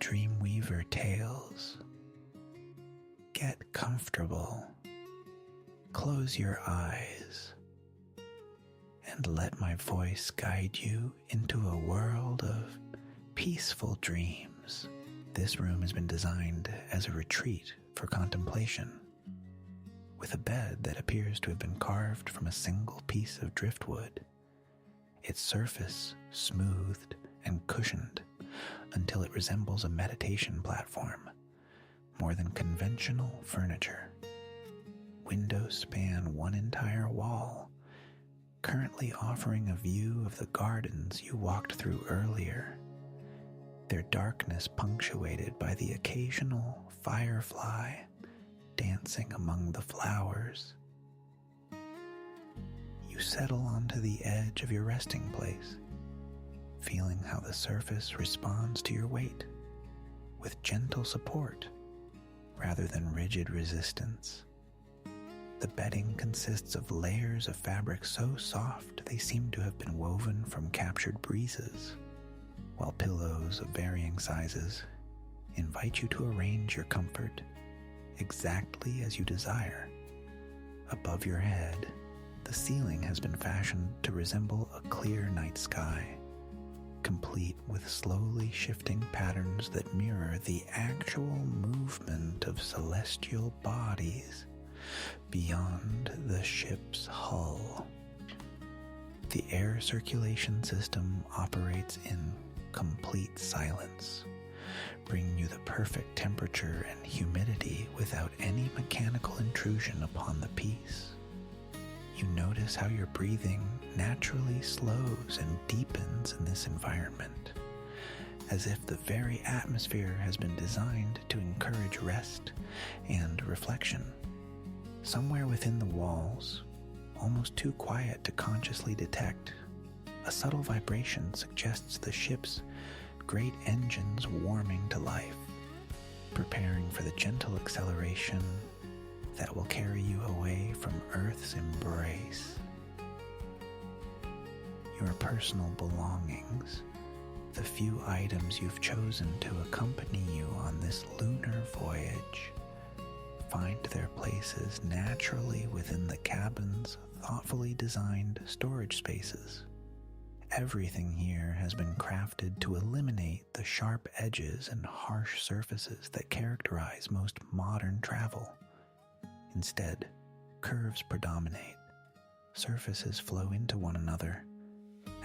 Dreamweaver tales. Get comfortable, close your eyes, and let my voice guide you into a world of peaceful dreams. This room has been designed as a retreat for contemplation, with a bed that appears to have been carved from a single piece of driftwood, its surface smoothed and cushioned until it resembles a meditation platform more than conventional furniture. Windows span one entire wall, currently offering a view of the gardens you walked through earlier, their darkness punctuated by the occasional firefly dancing among the flowers. You settle onto the edge of your resting place, feeling how the surface responds to your weight with gentle support rather than rigid resistance. The bedding consists of layers of fabric so soft they seem to have been woven from captured breezes, while pillows of varying sizes invite you to arrange your comfort exactly as you desire. Above your head, the ceiling has been fashioned to resemble a clear night sky, complete with slowly shifting patterns that mirror the actual movement of celestial bodies beyond the ship's hull. The air circulation system operates in complete silence, bringing you the perfect temperature and humidity without any mechanical intrusion upon the piece. You notice how your breathing naturally slows and deepens in this environment, as if the very atmosphere has been designed to encourage rest and reflection. Somewhere within the walls, almost too quiet to consciously detect, a subtle vibration suggests the ship's great engines warming to life, preparing for the gentle acceleration that will carry you away from Earth's embrace. Your personal belongings, the few items you've chosen to accompany you on this lunar voyage, find their places naturally within the cabin's thoughtfully designed storage spaces. Everything here has been crafted to eliminate the sharp edges and harsh surfaces that characterize most modern travel. Instead, curves predominate, surfaces flow into one another,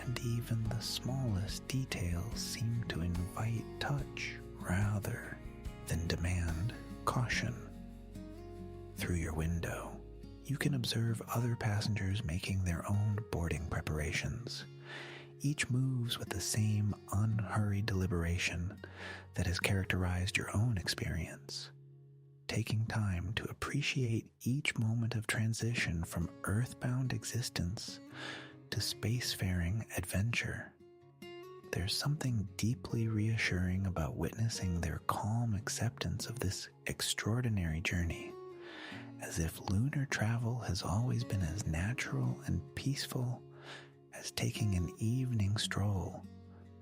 and even the smallest details seem to invite touch rather than demand caution. Through your window, you can observe other passengers making their own boarding preparations. Each moves with the same unhurried deliberation that has characterized your own experience, taking time to appreciate each moment of transition from earthbound existence to spacefaring adventure. There's something deeply reassuring about witnessing their calm acceptance of this extraordinary journey, as if lunar travel has always been as natural and peaceful as taking an evening stroll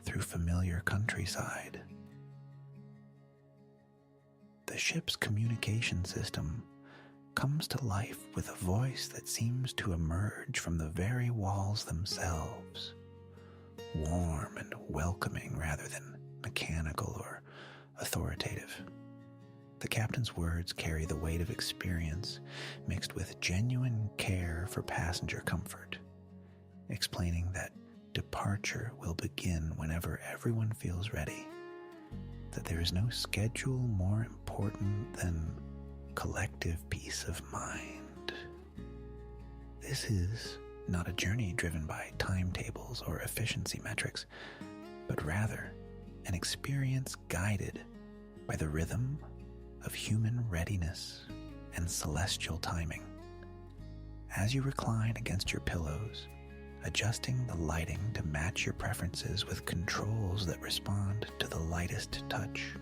through familiar countryside. The ship's communication system comes to life with a voice that seems to emerge from the very walls themselves, warm and welcoming rather than mechanical or authoritative. The captain's words carry the weight of experience mixed with genuine care for passenger comfort, explaining that departure will begin whenever everyone feels ready, that there is no schedule more important than collective peace of mind. This is not a journey driven by timetables or efficiency metrics, but rather an experience guided by the rhythm of human readiness and celestial timing. As you recline against your pillows, adjusting the lighting to match your preferences with controls that respond to the lightest touch,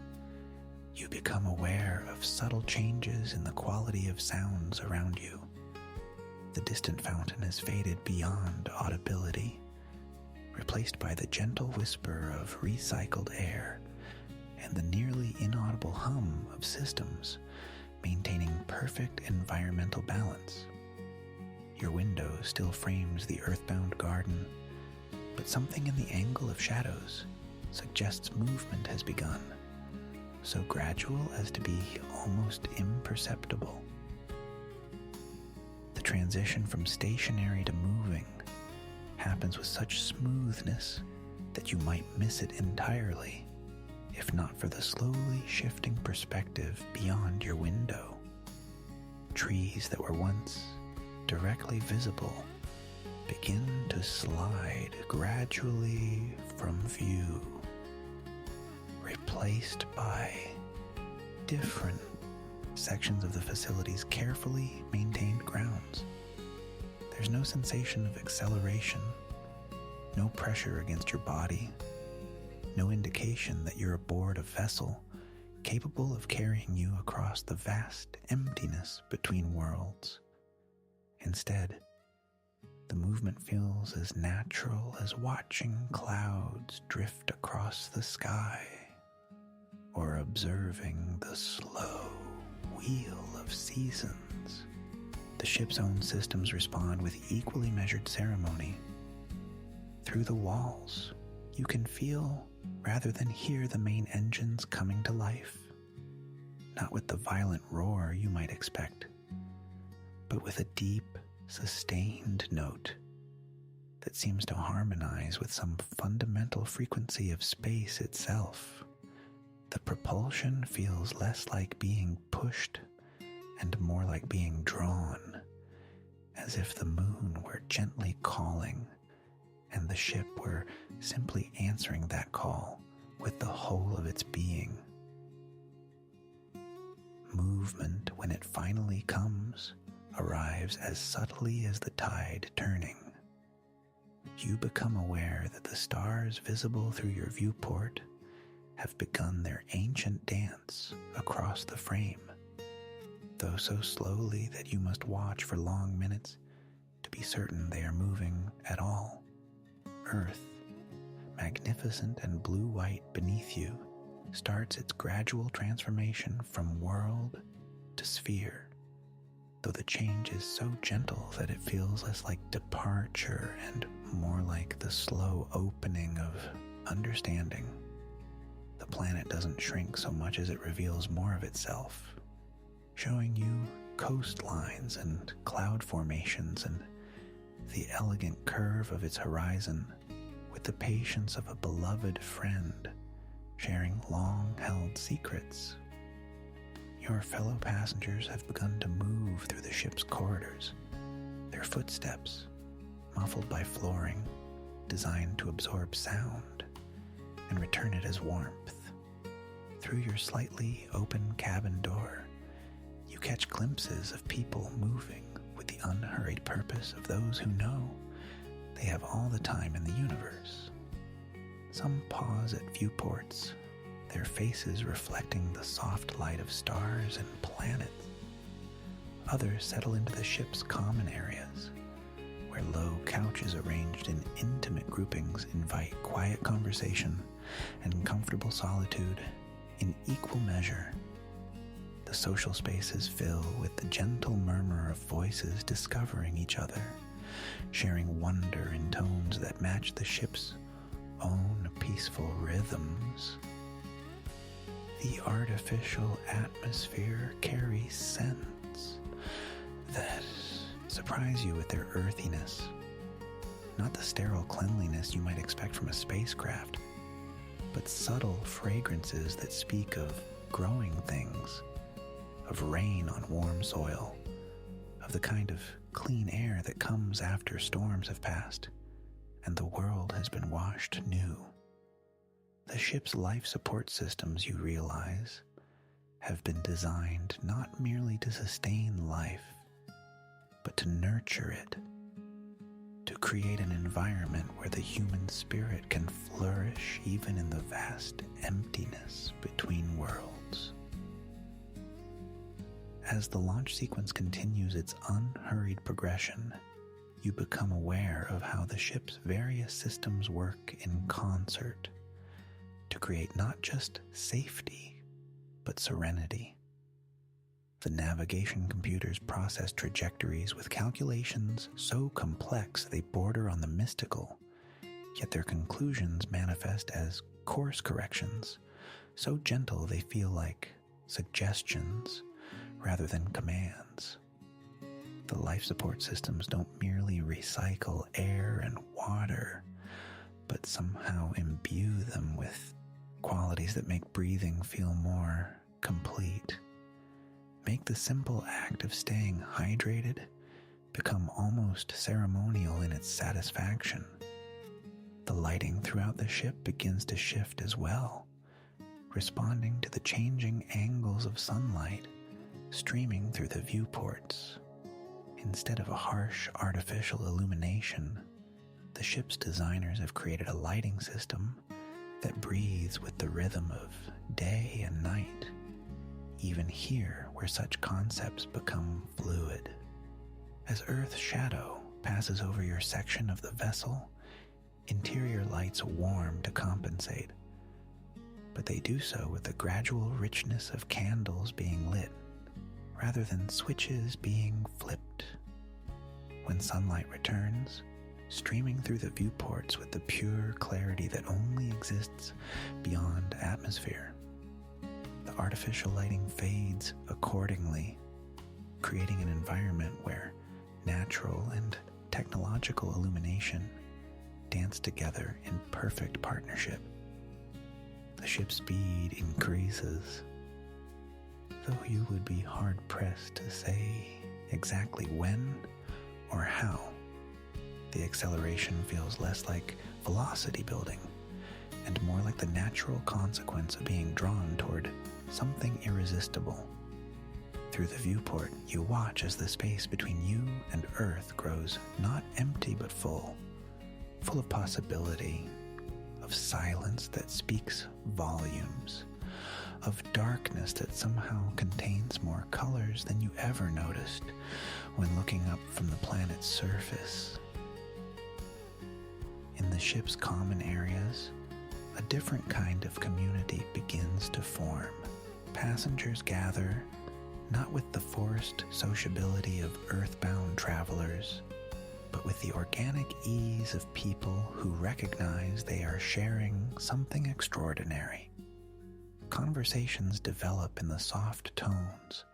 you become aware of subtle changes in the quality of sounds around you. The distant fountain has faded beyond audibility, replaced by the gentle whisper of recycled air and the nearly hum of systems maintaining perfect environmental balance. Your window still frames the earthbound garden, but something in the angle of shadows suggests movement has begun, so gradual as to be almost imperceptible. The transition from stationary to moving happens with such smoothness that you might miss it entirely, if not for the slowly shifting perspective beyond your window. Trees that were once directly visible begin to slide gradually from view, replaced by different sections of the facility's carefully maintained grounds. There's no sensation of acceleration, no pressure against your body, no indication that you're aboard a vessel capable of carrying you across the vast emptiness between worlds. Instead, the movement feels as natural as watching clouds drift across the sky, or observing the slow wheel of seasons. The ship's own systems respond with equally measured ceremony. Through the walls, you can feel rather than hear the main engines coming to life, not with the violent roar you might expect, but with a deep, sustained note that seems to harmonize with some fundamental frequency of space itself. The propulsion feels less like being pushed and more like being drawn, as if the moon were gently calling and the ship were simply answering that call with the whole of its being. Movement, when it finally comes, arrives as subtly as the tide turning. You become aware that the stars visible through your viewport have begun their ancient dance across the frame, though so slowly that you must watch for long minutes to be certain they are moving at all. Earth, magnificent and blue-white beneath you, starts its gradual transformation from world to sphere, though the change is so gentle that it feels less like departure and more like the slow opening of understanding. The planet doesn't shrink so much as it reveals more of itself, showing you coastlines and cloud formations and the elegant curve of its horizon with the patience of a beloved friend sharing long-held secrets. Your fellow passengers have begun to move through the ship's corridors, their footsteps muffled by flooring designed to absorb sound and return it as warmth. Through your slightly open cabin door, you catch glimpses of people moving with the unhurried purpose of those who know they have all the time in the universe. Some pause at viewports, their faces reflecting the soft light of stars and planets. Others settle into the ship's common areas, where low couches arranged in intimate groupings invite quiet conversation and comfortable solitude in equal measure. The social spaces fill with the gentle murmur of voices discovering each other, sharing wonder in tones that match the ship's own peaceful rhythms. The artificial atmosphere carries scents that surprise you with their earthiness, not the sterile cleanliness you might expect from a spacecraft, but subtle fragrances that speak of growing things, of rain on warm soil, of the kind of clean air that comes after storms have passed and the world has been washed new. The ship's life support systems, you realize, have been designed not merely to sustain life, but to nurture it, to create an environment where the human spirit can flourish even in the vast emptiness between worlds. As the launch sequence continues its unhurried progression, you become aware of how the ship's various systems work in concert to create not just safety, but serenity. The navigation computers process trajectories with calculations so complex they border on the mystical, yet their conclusions manifest as course corrections, so gentle they feel like suggestions rather than commands. The life support systems don't merely recycle air and water, but somehow imbue them with qualities that make breathing feel more complete. Make the simple act of staying hydrated become almost ceremonial in its satisfaction. The lighting throughout the ship begins to shift as well, responding to the changing angles of sunlight streaming through the viewports. Instead of a harsh artificial illumination, the ship's designers have created a lighting system that breathes with the rhythm of day and night, even here where such concepts become fluid. As Earth's shadow passes over your section of the vessel, interior lights warm to compensate, but they do so with the gradual richness of candles being lit, rather than switches being flipped. When sunlight returns, streaming through the viewports with the pure clarity that only exists beyond atmosphere, the artificial lighting fades accordingly, creating an environment where natural and technological illumination dance together in perfect partnership. The ship's speed increases, though you would be hard-pressed to say exactly when or how. The acceleration feels less like velocity building and more like the natural consequence of being drawn toward something irresistible. Through the viewport, you watch as the space between you and Earth grows not empty but full of possibility, of silence that speaks volumes, of darkness that somehow contains more colors than you ever noticed when looking up from the planet's surface. In the ship's common areas, a different kind of community begins to form. Passengers gather, not with the forced sociability of earthbound travelers, but with the organic ease of people who recognize they are sharing something extraordinary. Conversations develop in the soft tones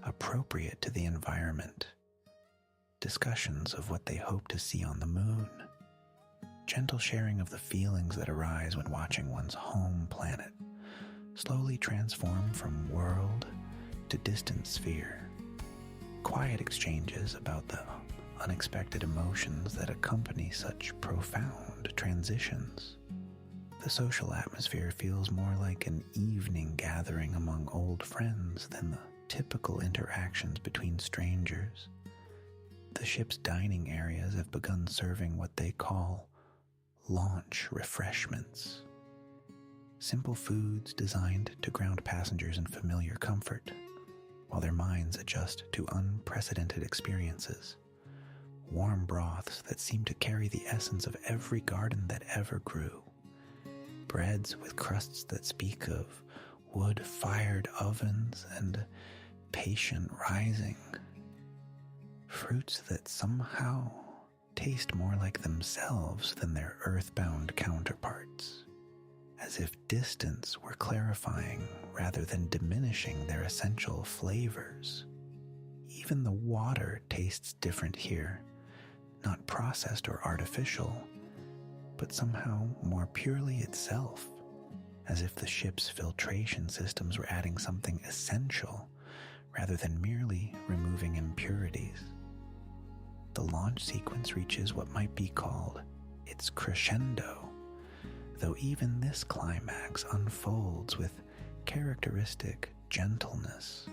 appropriate to the environment. Discussions of what they hope to see on the moon. Gentle sharing of the feelings that arise when watching one's home planet slowly transform from world to distant sphere. Quiet exchanges about the unexpected emotions that accompany such profound transitions. The social atmosphere feels more like an evening gathering among old friends than the typical interactions between strangers. The ship's dining areas have begun serving what they call launch refreshments. Simple foods designed to ground passengers in familiar comfort, while their minds adjust to unprecedented experiences. Warm broths that seem to carry the essence of every garden that ever grew. Breads with crusts that speak of wood-fired ovens and patient rising. Fruits that somehow taste more like themselves than their earthbound counterparts, as if distance were clarifying rather than diminishing their essential flavors. Even the water tastes different here, not processed or artificial, but somehow more purely itself, as if the ship's filtration systems were adding something essential rather than merely removing impurities. The launch sequence reaches what might be called its crescendo, though even this climax unfolds with characteristic gentleness.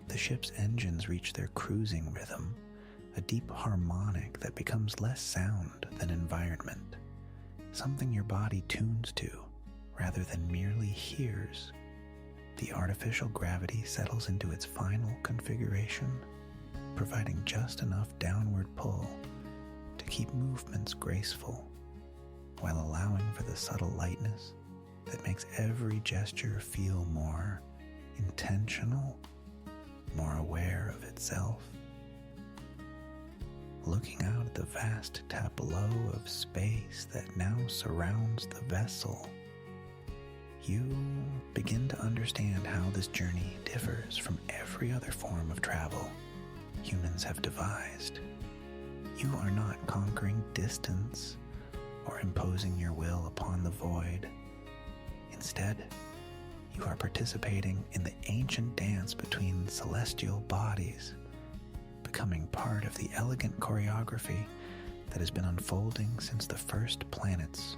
The ship's engines reach their cruising rhythm, a deep harmonic that becomes less sound than environment, something your body tunes to rather than merely hears. The artificial gravity settles into its final configuration, providing just enough downward pull to keep movements graceful, while allowing for the subtle lightness that makes every gesture feel more intentional, more aware of itself. Looking out at the vast tableau of space that now surrounds the vessel, you begin to understand how this journey differs from every other form of travel humans have devised. You are not conquering distance or imposing your will upon the void. Instead, you are participating in the ancient dance between celestial bodies, becoming part of the elegant choreography that has been unfolding since the first planets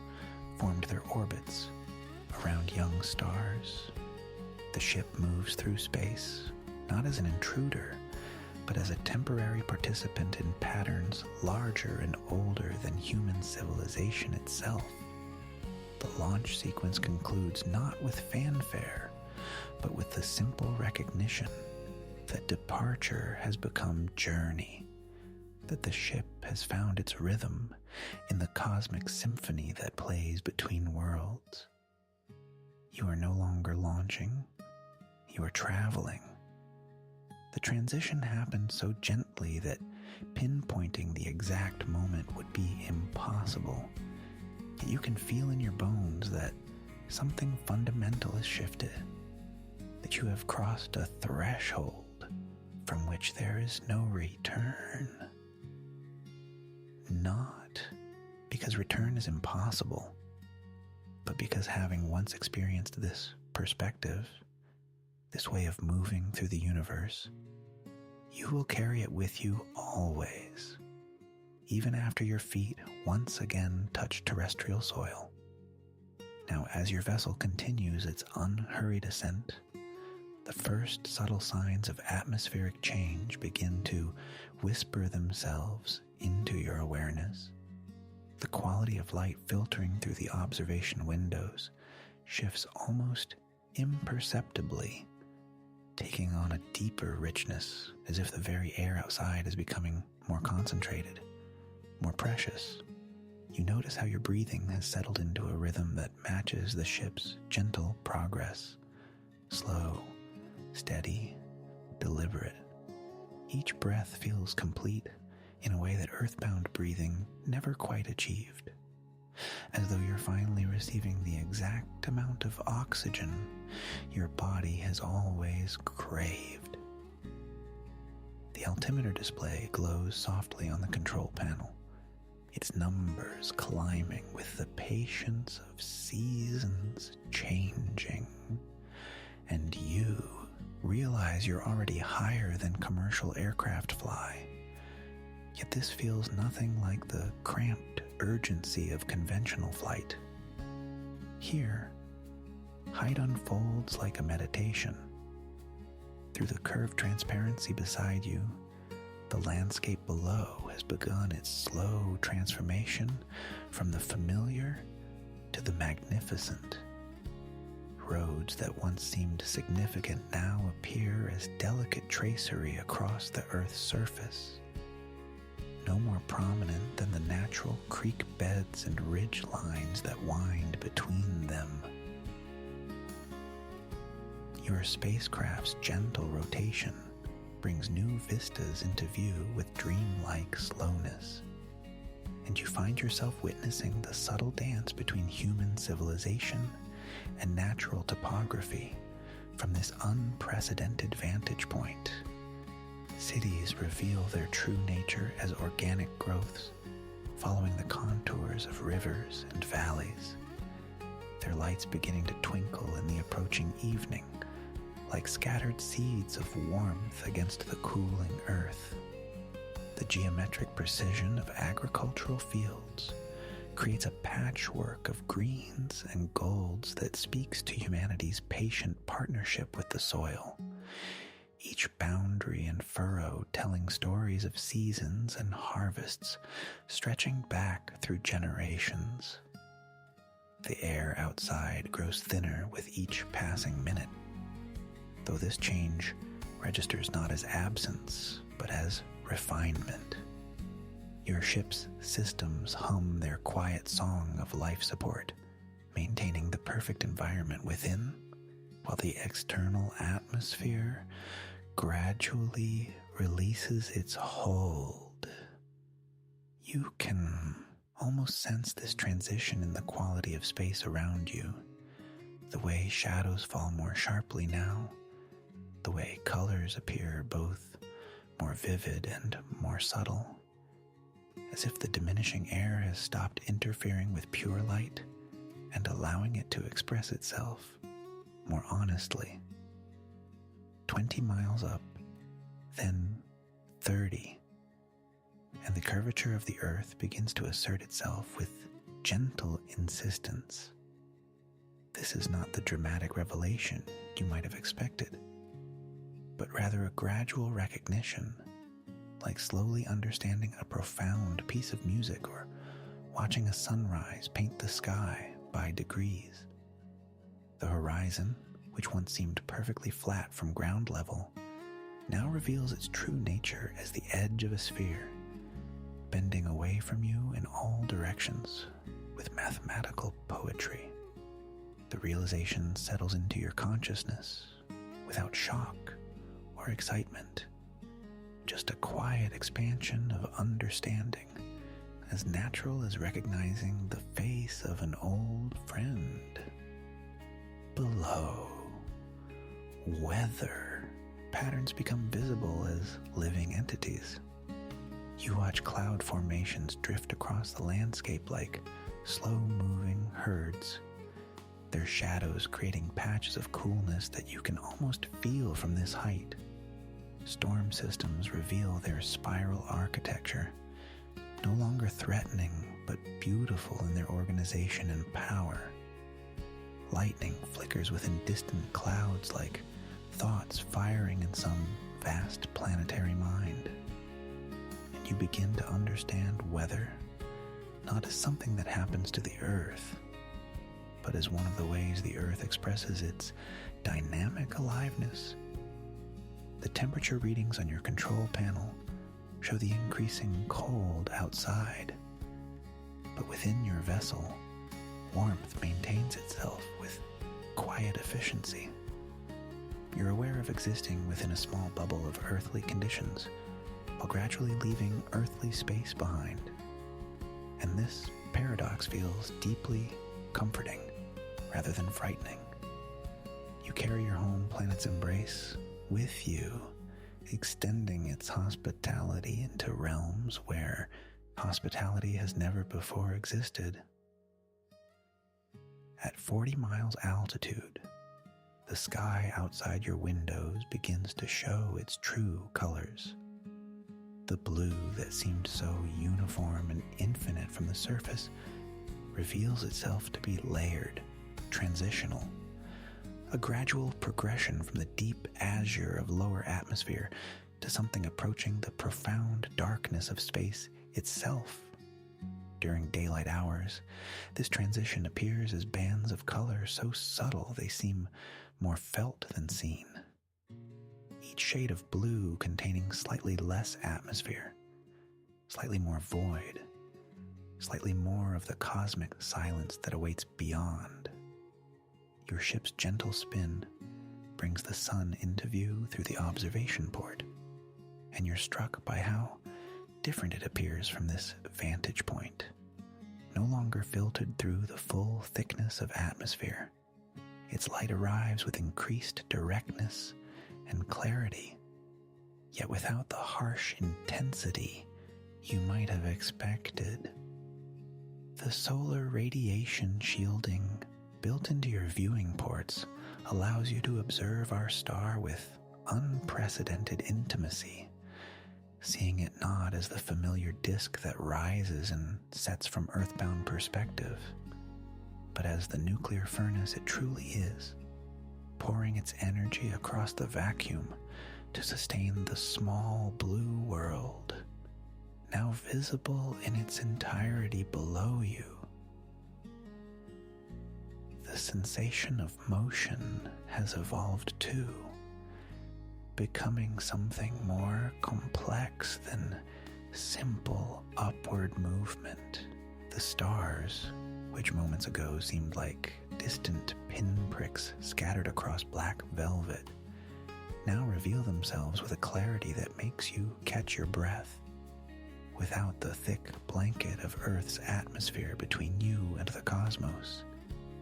formed their orbits around young stars. The ship moves through space, not as an intruder, but as a temporary participant in patterns larger and older than human civilization itself. The launch sequence concludes not with fanfare, but with the simple recognition that departure has become journey, that the ship has found its rhythm in the cosmic symphony that plays between worlds. You are no longer launching, you are traveling. The transition happened so gently that pinpointing the exact moment would be impossible. Yet you can feel in your bones that something fundamental has shifted, that you have crossed a threshold from which there is no return. Not because return is impossible, but because having once experienced this perspective, this way of moving through the universe, you will carry it with you always, even after your feet once again touch terrestrial soil. Now, as your vessel continues its unhurried ascent, the first subtle signs of atmospheric change begin to whisper themselves into your awareness. The quality of light filtering through the observation windows shifts almost imperceptibly, taking on a deeper richness, as if the very air outside is becoming more concentrated, more precious. You notice how your breathing has settled into a rhythm that matches the ship's gentle progress. Slow, steady, deliberate. Each breath feels complete in a way that earthbound breathing never quite achieved, as though you're finally receiving the exact amount of oxygen your body has always craved. The altimeter display glows softly on the control panel, its numbers climbing with the patience of seasons changing, and you realize you're already higher than commercial aircraft fly. Yet this feels nothing like the cramped urgency of conventional flight. Here, height unfolds like a meditation. Through the curved transparency beside you, the landscape below has begun its slow transformation from the familiar to the magnificent. Roads that once seemed significant now appear as delicate tracery across the Earth's surface, no more prominent than the natural creek beds and ridge lines that wind between them. Your spacecraft's gentle rotation brings new vistas into view with dreamlike slowness, and you find yourself witnessing the subtle dance between human civilization and natural topography from this unprecedented vantage point. Cities reveal their true nature as organic growths, following the contours of rivers and valleys, their lights beginning to twinkle in the approaching evening, like scattered seeds of warmth against the cooling earth. The geometric precision of agricultural fields creates a patchwork of greens and golds that speaks to humanity's patient partnership with the soil, each boundary and furrow telling stories of seasons and harvests stretching back through generations. The air outside grows thinner with each passing minute, though this change registers not as absence, but as refinement. Your ship's systems hum their quiet song of life support, maintaining the perfect environment within while the external atmosphere gradually releases its hold. You can almost sense this transition in the quality of space around you, the way shadows fall more sharply now, the way colors appear both more vivid and more subtle, as if the diminishing air has stopped interfering with pure light and allowing it to express itself more honestly. 20 miles up, then 30, and the curvature of the earth begins to assert itself with gentle insistence. This is not the dramatic revelation you might have expected, but rather a gradual recognition, like slowly understanding a profound piece of music or watching a sunrise paint the sky by degrees. The horizon, which once seemed perfectly flat from ground level, now reveals its true nature as the edge of a sphere, bending away from you in all directions with mathematical poetry. The realization settles into your consciousness without shock or excitement, just a quiet expansion of understanding, as natural as recognizing the face of an old friend. Below, weather patterns become visible as living entities. You watch cloud formations drift across the landscape like slow-moving herds, their shadows creating patches of coolness that you can almost feel from this height. Storm systems reveal their spiral architecture, no longer threatening but beautiful in their organization and power. Lightning flickers within distant clouds like thoughts firing in some vast planetary mind. And you begin to understand weather not as something that happens to the earth, but as one of the ways the earth expresses its dynamic aliveness. The temperature readings on your control panel show the increasing cold outside, but within your vessel, warmth maintains itself with quiet efficiency. You're aware of existing within a small bubble of earthly conditions, while gradually leaving earthly space behind. And this paradox feels deeply comforting rather than frightening. You carry your home planet's embrace with you, extending its hospitality into realms where hospitality has never before existed. At 40 miles altitude, the sky outside your windows begins to show its true colors. The blue that seemed so uniform and infinite from the surface reveals itself to be layered, transitional, a gradual progression from the deep azure of lower atmosphere to something approaching the profound darkness of space itself. During daylight hours, this transition appears as bands of color so subtle they seem more felt than seen. Each shade of blue containing slightly less atmosphere, slightly more void, slightly more of the cosmic silence that awaits beyond. Your ship's gentle spin brings the sun into view through the observation port, and you're struck by how different it appears from this vantage point, no longer filtered through the full thickness of atmosphere. Its light arrives with increased directness and clarity, yet without the harsh intensity you might have expected. The solar radiation shielding built into your viewing ports allows you to observe our star with unprecedented intimacy, seeing it not as the familiar disk that rises and sets from earthbound perspective, but as the nuclear furnace it truly is, pouring its energy across the vacuum to sustain the small blue world, now visible in its entirety below you. The sensation of motion has evolved too, becoming something more complex than simple upward movement. The stars, which moments ago seemed like distant pinpricks scattered across black velvet now reveal themselves with a clarity that makes you catch your breath. Without the thick blanket of Earth's atmosphere between you and the cosmos,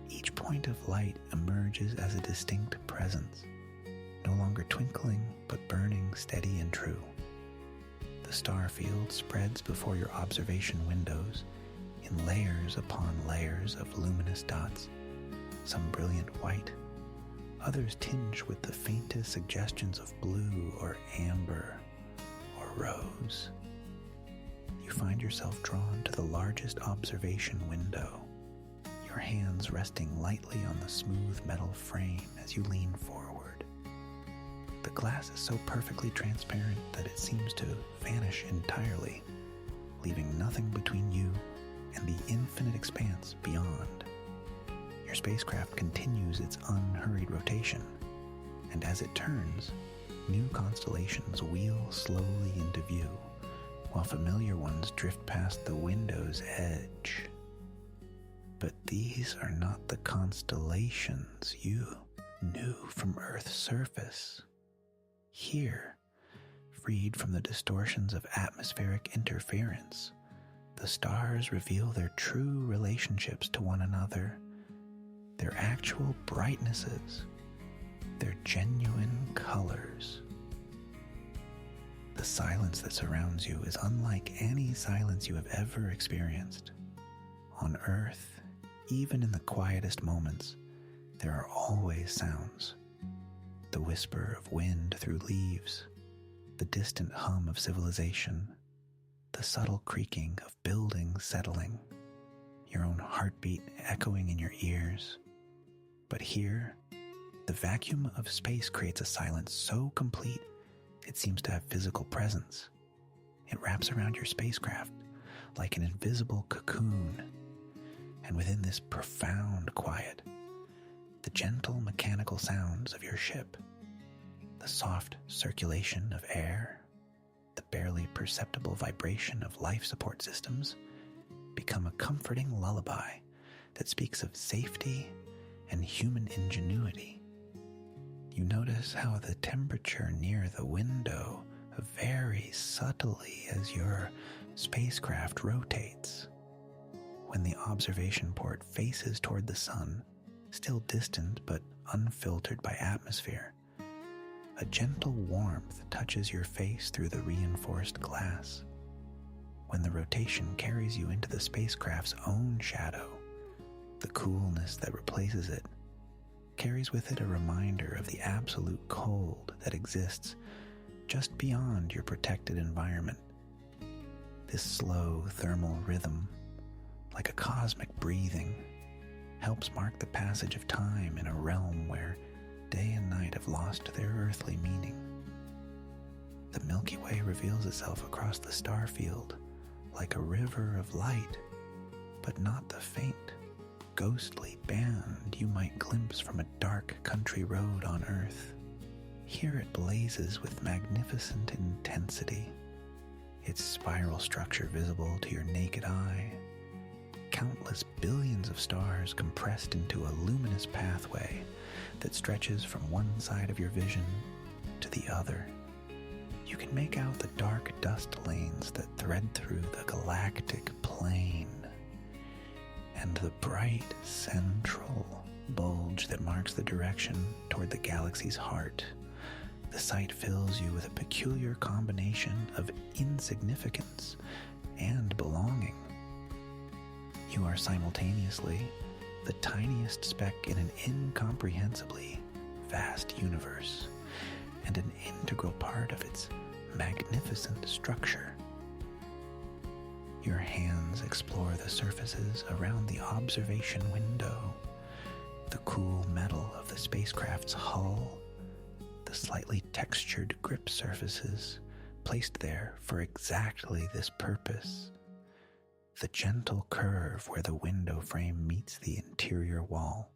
each point of light emerges as a distinct presence, no longer twinkling but burning steady and true. The star field spreads before your observation windows in layers upon layers of luminous dots, some brilliant white, others tinged with the faintest suggestions of blue or amber or rose. You find yourself drawn to the largest observation window, your hands resting lightly on the smooth metal frame as you lean forward. The glass is so perfectly transparent that it seems to vanish entirely, leaving nothing between you and the infinite expanse beyond. Your spacecraft continues its unhurried rotation, and as it turns, new constellations wheel slowly into view, while familiar ones drift past the window's edge. But these are not the constellations you knew from Earth's surface. Here, freed from the distortions of atmospheric interference, the stars reveal their true relationships to one another, their actual brightnesses, their genuine colors. The silence that surrounds you is unlike any silence you have ever experienced. On Earth, even in the quietest moments, there are always sounds. The whisper of wind through leaves, the distant hum of civilization, the subtle creaking of buildings settling, your own heartbeat echoing in your ears. But here, the vacuum of space creates a silence so complete it seems to have physical presence. It wraps around your spacecraft like an invisible cocoon, and within this profound quiet, the gentle mechanical sounds of your ship, the soft circulation of air, the barely perceptible vibration of life support systems become a comforting lullaby that speaks of safety and human ingenuity. You notice how the temperature near the window varies subtly as your spacecraft rotates. When the observation port faces toward the sun, still distant but unfiltered by atmosphere, a gentle warmth touches your face through the reinforced glass. When the rotation carries you into the spacecraft's own shadow, the coolness that replaces it carries with it a reminder of the absolute cold that exists just beyond your protected environment. This slow thermal rhythm, like a cosmic breathing, helps mark the passage of time in a realm where day and night have lost their earthly meaning. The Milky Way reveals itself across the star field like a river of light, but not the faint, ghostly band you might glimpse from a dark country road on Earth. Here it blazes with magnificent intensity, its spiral structure visible to your naked eye, countless billions of stars compressed into a luminous pathway that stretches from one side of your vision to the other. You can make out the dark dust lanes that thread through the galactic plane, and the bright central bulge that marks the direction toward the galaxy's heart. The sight fills you with a peculiar combination of insignificance and belonging. You are simultaneously the tiniest speck in an incomprehensibly vast universe, and an integral part of its magnificent structure. Your hands explore the surfaces around the observation window, the cool metal of the spacecraft's hull, the slightly textured grip surfaces placed there for exactly this purpose, the gentle curve where the window frame meets the interior wall.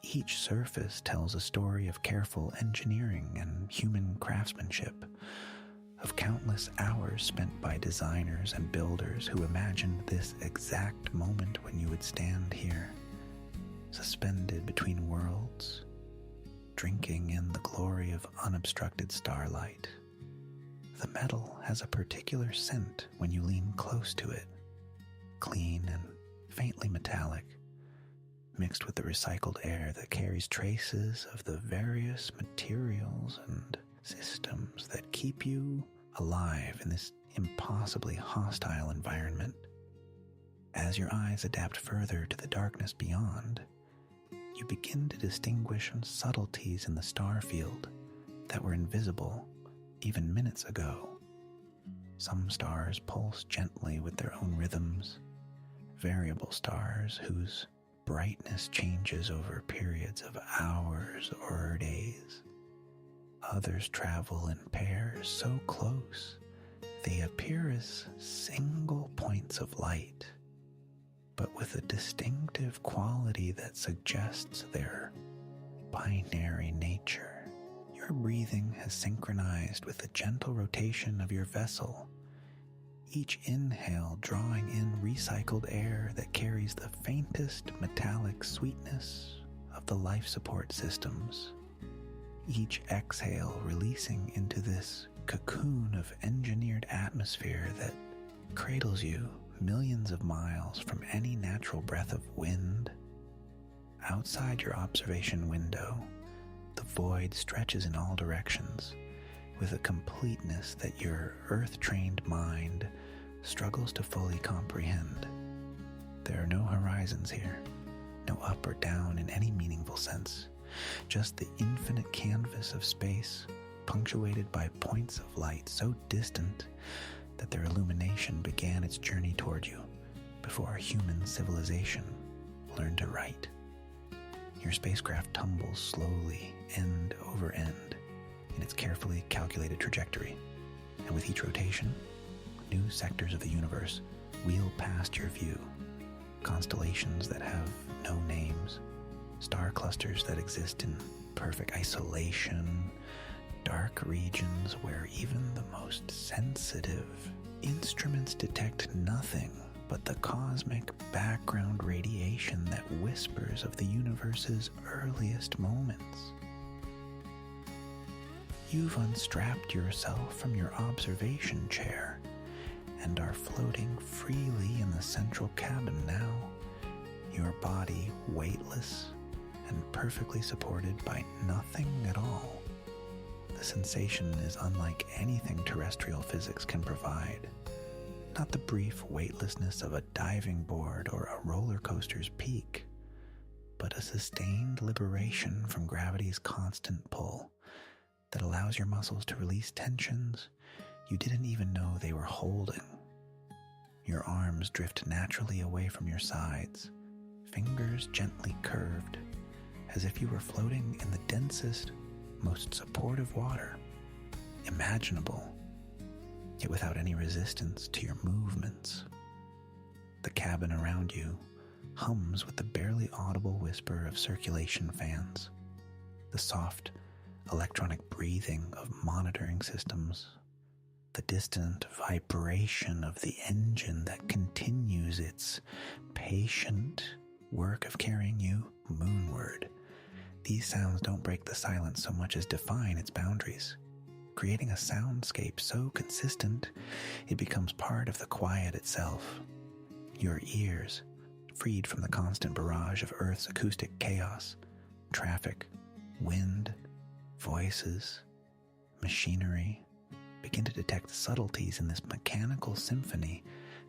Each surface tells a story of careful engineering and human craftsmanship, of countless hours spent by designers and builders who imagined this exact moment when you would stand here. suspended between worlds, drinking in the glory of unobstructed starlight. The metal has a particular scent when you lean close to it, clean and faintly metallic, mixed with the recycled air that carries traces of the various materials and systems that keep you alive in this impossibly hostile environment. As your eyes adapt further to the darkness beyond, you begin to distinguish subtleties in the star field that were invisible even minutes ago. Some stars pulse gently with their own rhythms, variable stars whose brightness changes over periods of hours or days. Others travel in pairs so close they appear as single points of light, but with a distinctive quality that suggests their binary nature. Your breathing has synchronized with the gentle rotation of your vessel, each inhale drawing in recycled air that carries the faintest metallic sweetness of the life support systems. Each exhale releasing into this cocoon of engineered atmosphere that cradles you millions of miles from any natural breath of wind. Outside your observation window, the void stretches in all directions with a completeness that your earth-trained mind struggles to fully comprehend. There are no horizons here, no up or down in any meaningful sense, just the infinite canvas of space punctuated by points of light so distant that their illumination began its journey toward you before human civilization learned to write. Your spacecraft tumbles slowly, end over end, in its carefully calculated trajectory, and with each rotation, new sectors of the universe wheel past your view, constellations that have no names, star clusters that exist in perfect isolation, dark regions where even the most sensitive instruments detect nothing but the cosmic background radiation that whispers of the universe's earliest moments. You've unstrapped yourself from your observation chair and are floating freely in the central cabin now, your body weightless and perfectly supported by nothing at all. The sensation is unlike anything terrestrial physics can provide. Not the brief weightlessness of a diving board or a roller coaster's peak, but a sustained liberation from gravity's constant pull that allows your muscles to release tensions you didn't even know they were holding. Your arms drift naturally away from your sides, fingers gently curved, as if you were floating in the densest, most supportive water imaginable, yet without any resistance to your movements. The cabin around you hums with the barely audible whisper of circulation fans, the soft electronic breathing of monitoring systems, the distant vibration of the engine that continues its patient work of carrying you moonward. These sounds don't break the silence so much as define its boundaries, creating a soundscape so consistent it becomes part of the quiet itself. Your ears, freed from the constant barrage of Earth's acoustic chaos, traffic, wind, voices, machinery, begin to detect subtleties in this mechanical symphony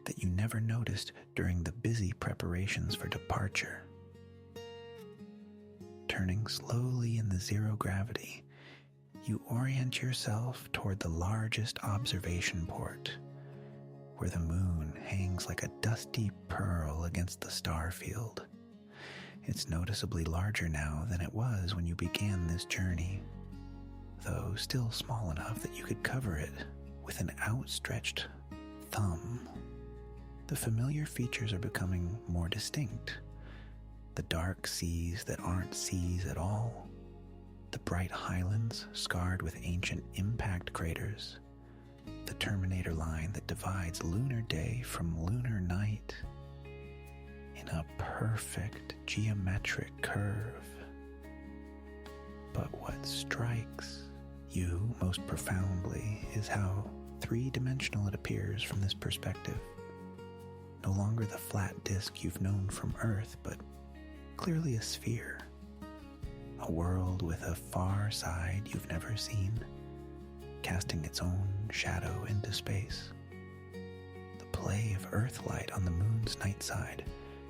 that you never noticed during the busy preparations for departure. Turning slowly in the zero gravity, you orient yourself toward the largest observation port, where the moon hangs like a dusty pearl against the star field. It's noticeably larger now than it was when you began this journey, though still small enough that you could cover it with an outstretched thumb. The familiar features are becoming more distinct. The dark seas that aren't seas at all, the bright highlands scarred with ancient impact craters, the Terminator line that divides lunar day from lunar night. in a perfect geometric curve. But what strikes you most profoundly is how three-dimensional it appears from this perspective. No longer the flat disk you've known from Earth, but clearly a sphere. A world with a far side you've never seen, casting its own shadow into space. The play of Earthlight on the moon's night side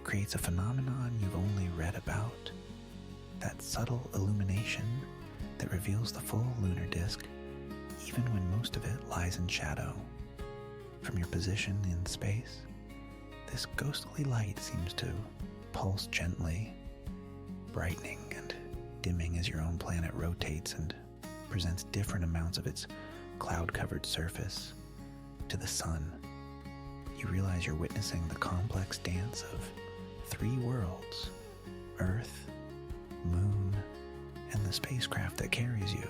creates a phenomenon you've only read about. That subtle illumination that reveals the full lunar disk, even when most of it lies in shadow. From your position in space, this ghostly light seems to pulse gently, brightening and dimming as your own planet rotates and presents different amounts of its cloud-covered surface to the sun. You realize you're witnessing the complex dance of three worlds: Earth, Moon, and the spacecraft that carries you,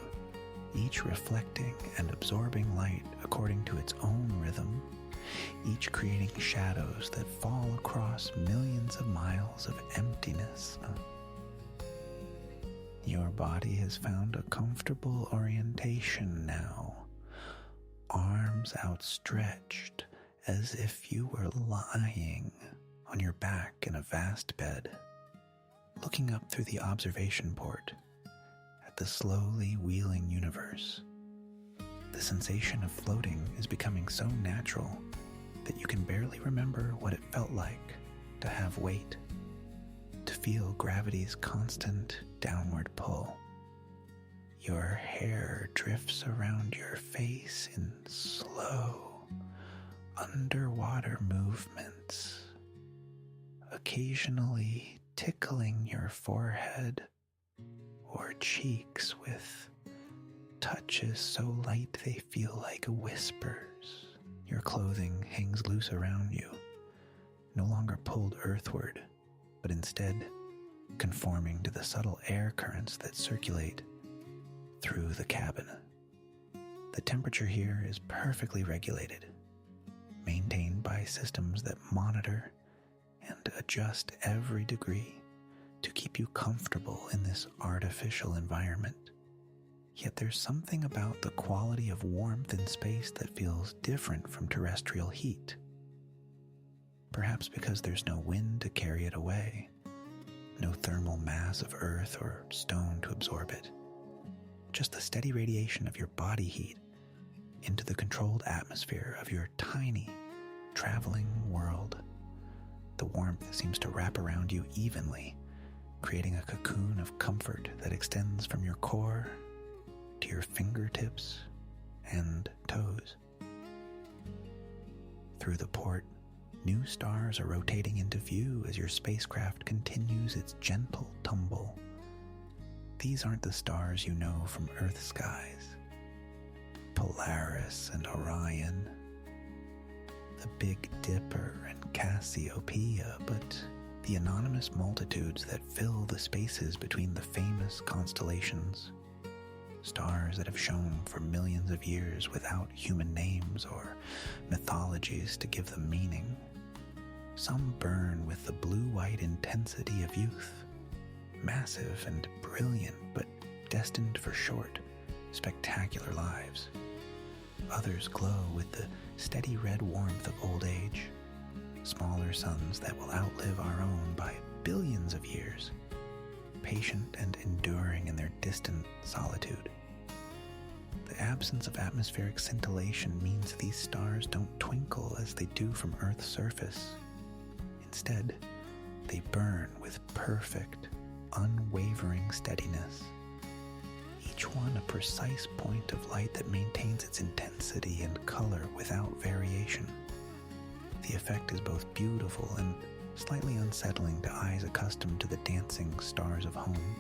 each reflecting and absorbing light according to its own rhythm, each creating shadows that fall across millions of miles of emptiness. Your body has found a comfortable orientation now, arms outstretched as if you were lying on your back in a vast bed, looking up through the observation port at the slowly wheeling universe. The sensation of floating is becoming so natural that you can barely remember what it felt like to have weight, to feel gravity's constant downward pull. Your hair drifts around your face in slow, underwater movements, occasionally tickling your forehead or cheeks with touches so light they feel like whispers. Your clothing hangs loose around you, no longer pulled earthward, but instead conforming to the subtle air currents that circulate through the cabin. The temperature here is perfectly regulated, maintained by systems that monitor and adjust every degree to keep you comfortable in this artificial environment. Yet there's something about the quality of warmth in space that feels different from terrestrial heat. Perhaps because there's no wind to carry it away, no thermal mass of earth or stone to absorb it, just the steady radiation of your body heat into the controlled atmosphere of your tiny, traveling world. The warmth seems to wrap around you evenly, creating a cocoon of comfort that extends from your core to your fingertips and toes. Through the port, new stars are rotating into view as your spacecraft continues its gentle tumble. These aren't the stars you know from Earth skies. Polaris and Orion, the Big Dipper and Cassiopeia, but the anonymous multitudes that fill the spaces between the famous constellations. Stars that have shone for millions of years without human names or mythologies to give them meaning. Some burn with the blue-white intensity of youth, massive and brilliant, but destined for short, spectacular lives. Others glow with the steady red warmth of old age, smaller suns that will outlive our own by billions of years, patient and enduring in their distant solitude. The absence of atmospheric scintillation means these stars don't twinkle as they do from Earth's surface. Instead, they burn with perfect, unwavering steadiness, each one a precise point of light that maintains its intensity and color without variation. The effect is both beautiful and slightly unsettling to eyes accustomed to the dancing stars of home.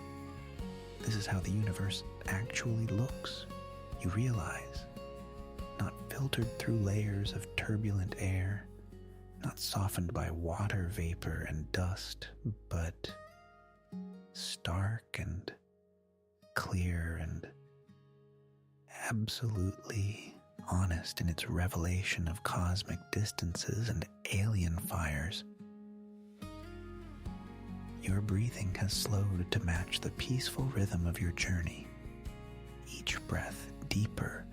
This is how the universe actually looks, you realize. Not filtered through layers of turbulent air, not softened by water vapor and dust, but stark and clear and absolutely honest in its revelation of cosmic distances and alien fires. your breathing has slowed to match the peaceful rhythm of your journey, each breath deeper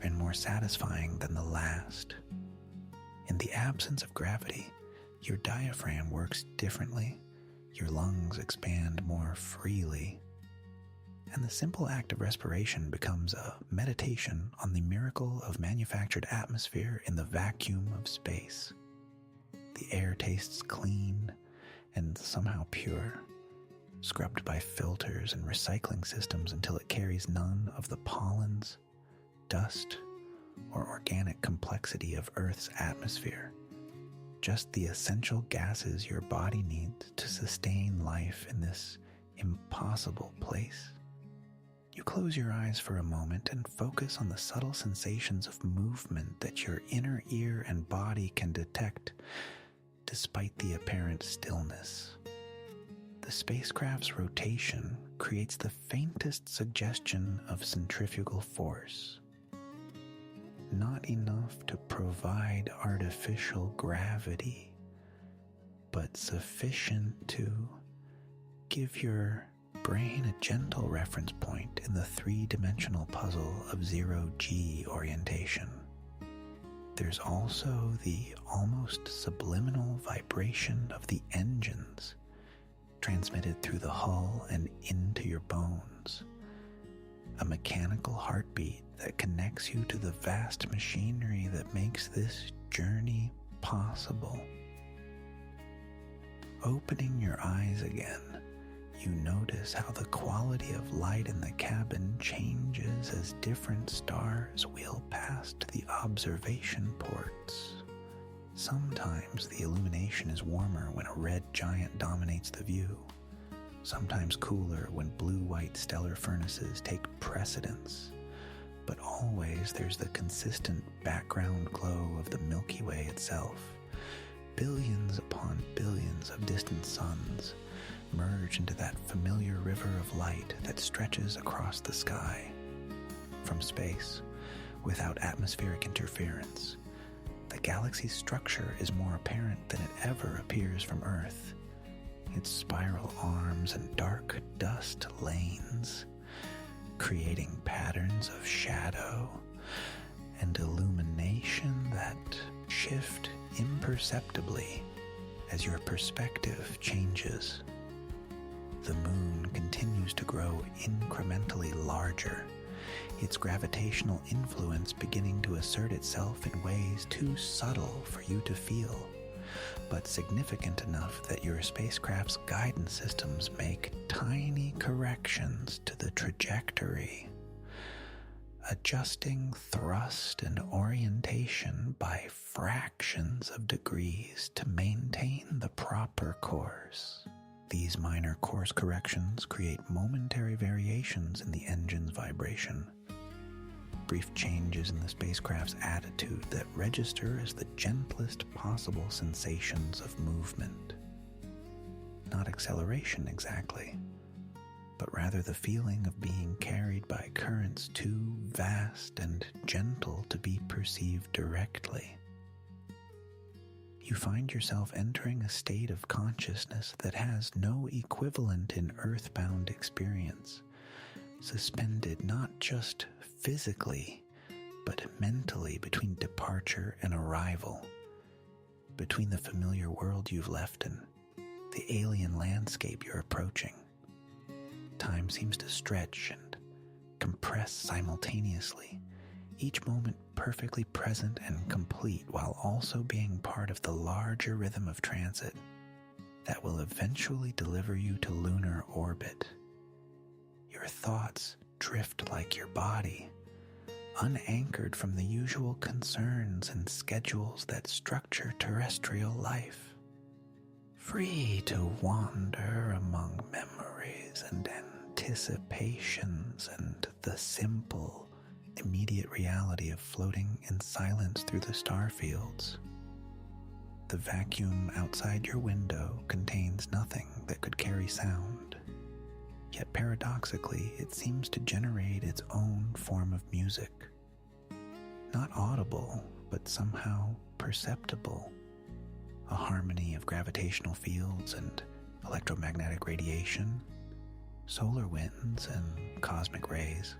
and more satisfying than the last. In the absence of gravity, your diaphragm works differently, your lungs expand more freely, and the simple act of respiration becomes a meditation on the miracle of manufactured atmosphere in the vacuum of space. The air tastes clean and somehow pure, scrubbed by filters and recycling systems until it carries none of the pollens, dust, or organic complexity of Earth's atmosphere, just the essential gases your body needs to sustain life in this impossible place. You close your eyes for a moment and focus on the subtle sensations of movement that your inner ear and body can detect despite the apparent stillness. The spacecraft's rotation creates the faintest suggestion of centrifugal force. Not enough to provide artificial gravity, but sufficient to give your brain a gentle reference point in the three-dimensional puzzle of zero-G orientation. There's also the almost subliminal vibration of the engines transmitted through the hull and into your bones, a mechanical heartbeat that connects you to the vast machinery that makes this journey possible. Opening your eyes again, you notice how the quality of light in the cabin changes as different stars wheel past the observation ports. Sometimes the illumination is warmer when a red giant dominates the view, sometimes cooler when blue-white stellar furnaces take precedence, but always there's the consistent background glow of the Milky Way itself. Billions upon billions of distant suns merge into that familiar river of light that stretches across the sky. From space, without atmospheric interference, the galaxy's structure is more apparent than it ever appears from Earth. Its spiral arms and dark dust lanes, creating patterns of shadow and illumination that shift imperceptibly as your perspective changes. The moon continues to grow incrementally larger, its gravitational influence beginning to assert itself in ways too subtle for you to feel, but significant enough that your spacecraft's guidance systems make tiny corrections to the trajectory, adjusting thrust and orientation by fractions of degrees to maintain the proper course. These minor course corrections create momentary variations in the engine's vibration, brief changes in the spacecraft's attitude that register as the gentlest possible sensations of movement. Not acceleration exactly, but rather the feeling of being carried by currents too vast and gentle to be perceived directly. You find yourself entering a state of consciousness that has no equivalent in earthbound experience, suspended not just physically, but mentally between departure and arrival, between the familiar world you've left and the alien landscape you're approaching. Time seems to stretch and compress simultaneously, each moment perfectly present and complete while also being part of the larger rhythm of transit that will eventually deliver you to lunar orbit. Your thoughts drift like your body, unanchored from the usual concerns and schedules that structure terrestrial life, free to wander among memories and anticipations and the simple, immediate reality of floating in silence through the star fields. The vacuum outside your window contains nothing that could carry sound, yet paradoxically it seems to generate its own form of music. Not audible, but somehow perceptible, a harmony of gravitational fields and electromagnetic radiation, solar winds, and cosmic rays.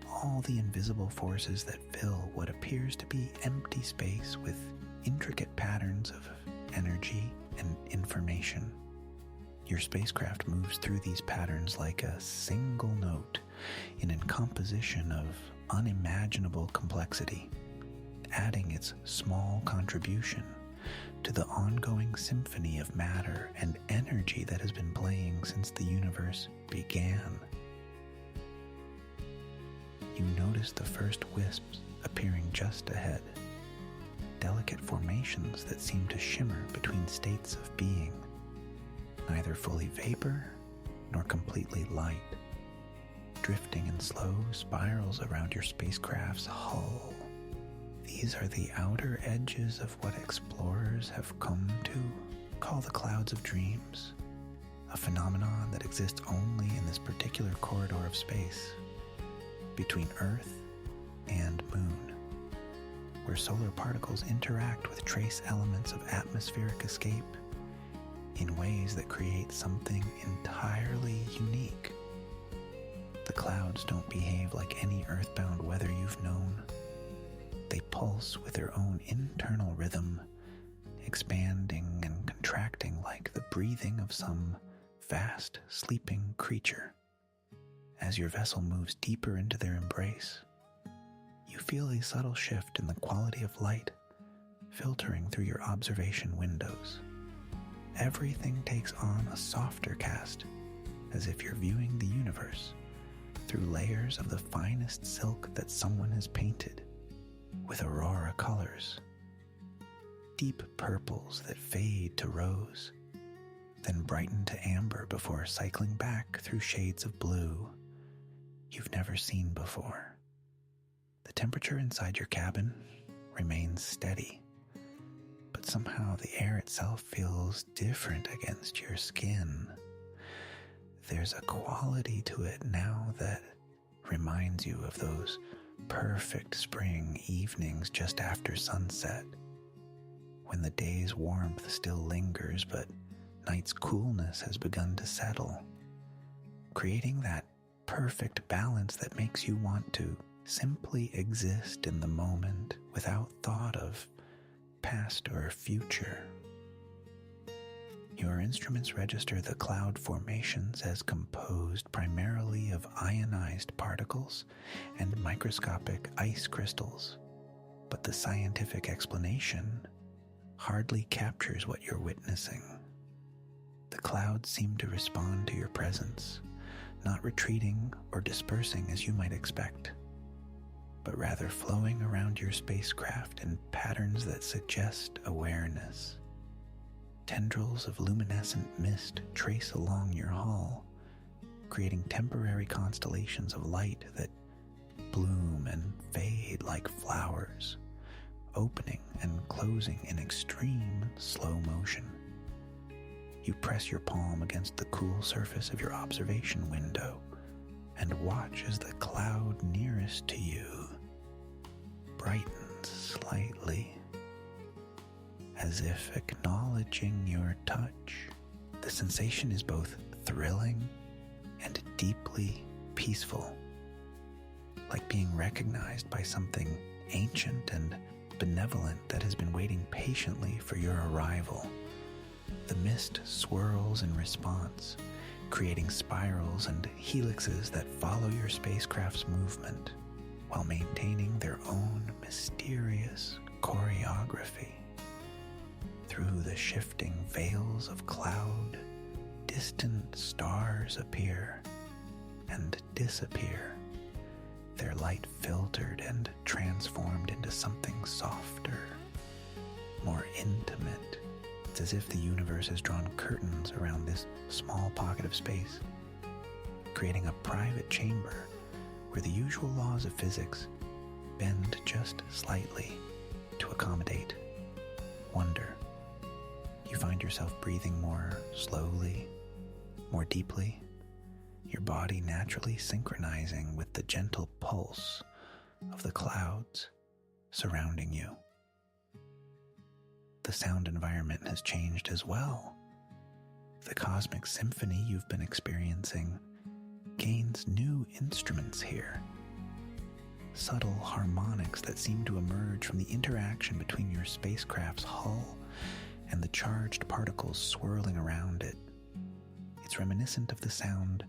All the invisible forces that fill what appears to be empty space with intricate patterns of energy and information. Your spacecraft moves through these patterns like a single note in a composition of unimaginable complexity, adding its small contribution to the ongoing symphony of matter and energy that has been playing since the universe began. You notice the first wisps appearing just ahead, delicate formations that seem to shimmer between states of being, neither fully vapor nor completely light, drifting in slow spirals around your spacecraft's hull. These are the outer edges of what explorers have come to call the clouds of dreams, a phenomenon that exists only in this particular corridor of space between Earth and Moon, where solar particles interact with trace elements of atmospheric escape in ways that create something entirely unique. The clouds don't behave like any earthbound weather you've known. They pulse with their own internal rhythm, expanding and contracting like the breathing of some vast sleeping creature. As your vessel moves deeper into their embrace, you feel a subtle shift in the quality of light filtering through your observation windows. Everything takes on a softer cast, as if you're viewing the universe through layers of the finest silk that someone has painted with aurora colors, deep purples that fade to rose, then brighten to amber before cycling back through shades of blue you've never seen before. The temperature inside your cabin remains steady, but somehow the air itself feels different against your skin. There's a quality to it now that reminds you of those perfect spring evenings just after sunset, when the day's warmth still lingers but night's coolness has begun to settle, creating that perfect balance that makes you want to simply exist in the moment without thought of past or future. Your instruments register the cloud formations as composed primarily of ionized particles and microscopic ice crystals, but the scientific explanation hardly captures what you're witnessing. The clouds seem to respond to your presence, not retreating or dispersing as you might expect, but rather flowing around your spacecraft in patterns that suggest awareness. Tendrils of luminescent mist trace along your hull, creating temporary constellations of light that bloom and fade like flowers, opening and closing in extreme slow motion. You press your palm against the cool surface of your observation window and watch as the cloud nearest to you brightens slightly, as if acknowledging your touch. The sensation is both thrilling and deeply peaceful, like being recognized by something ancient and benevolent that has been waiting patiently for your arrival. The mist swirls in response, creating spirals and helixes that follow your spacecraft's movement while maintaining their own mysterious choreography. Through the shifting veils of cloud, distant stars appear and disappear, their light filtered and transformed into something softer, more intimate. It's as if the universe has drawn curtains around this small pocket of space, creating a private chamber where the usual laws of physics bend just slightly to accommodate wonder. You find yourself breathing more slowly, more deeply, your body naturally synchronizing with the gentle pulse of the clouds surrounding you. The sound environment has changed as well. The cosmic symphony you've been experiencing gains new instruments here. Subtle harmonics that seem to emerge from the interaction between your spacecraft's hull and the charged particles swirling around it. It's reminiscent of the sound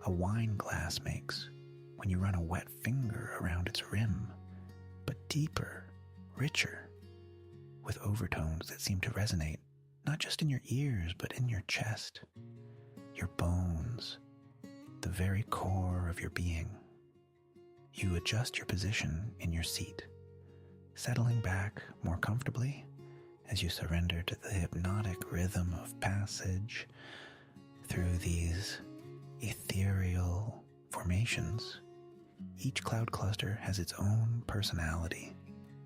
a wine glass makes when you run a wet finger around its rim, but deeper, richer, with overtones that seem to resonate not just in your ears, but in your chest, your bones, the very core of your being. You adjust your position in your seat, settling back more comfortably as you surrender to the hypnotic rhythm of passage through these ethereal formations. Each cloud cluster has its own personality,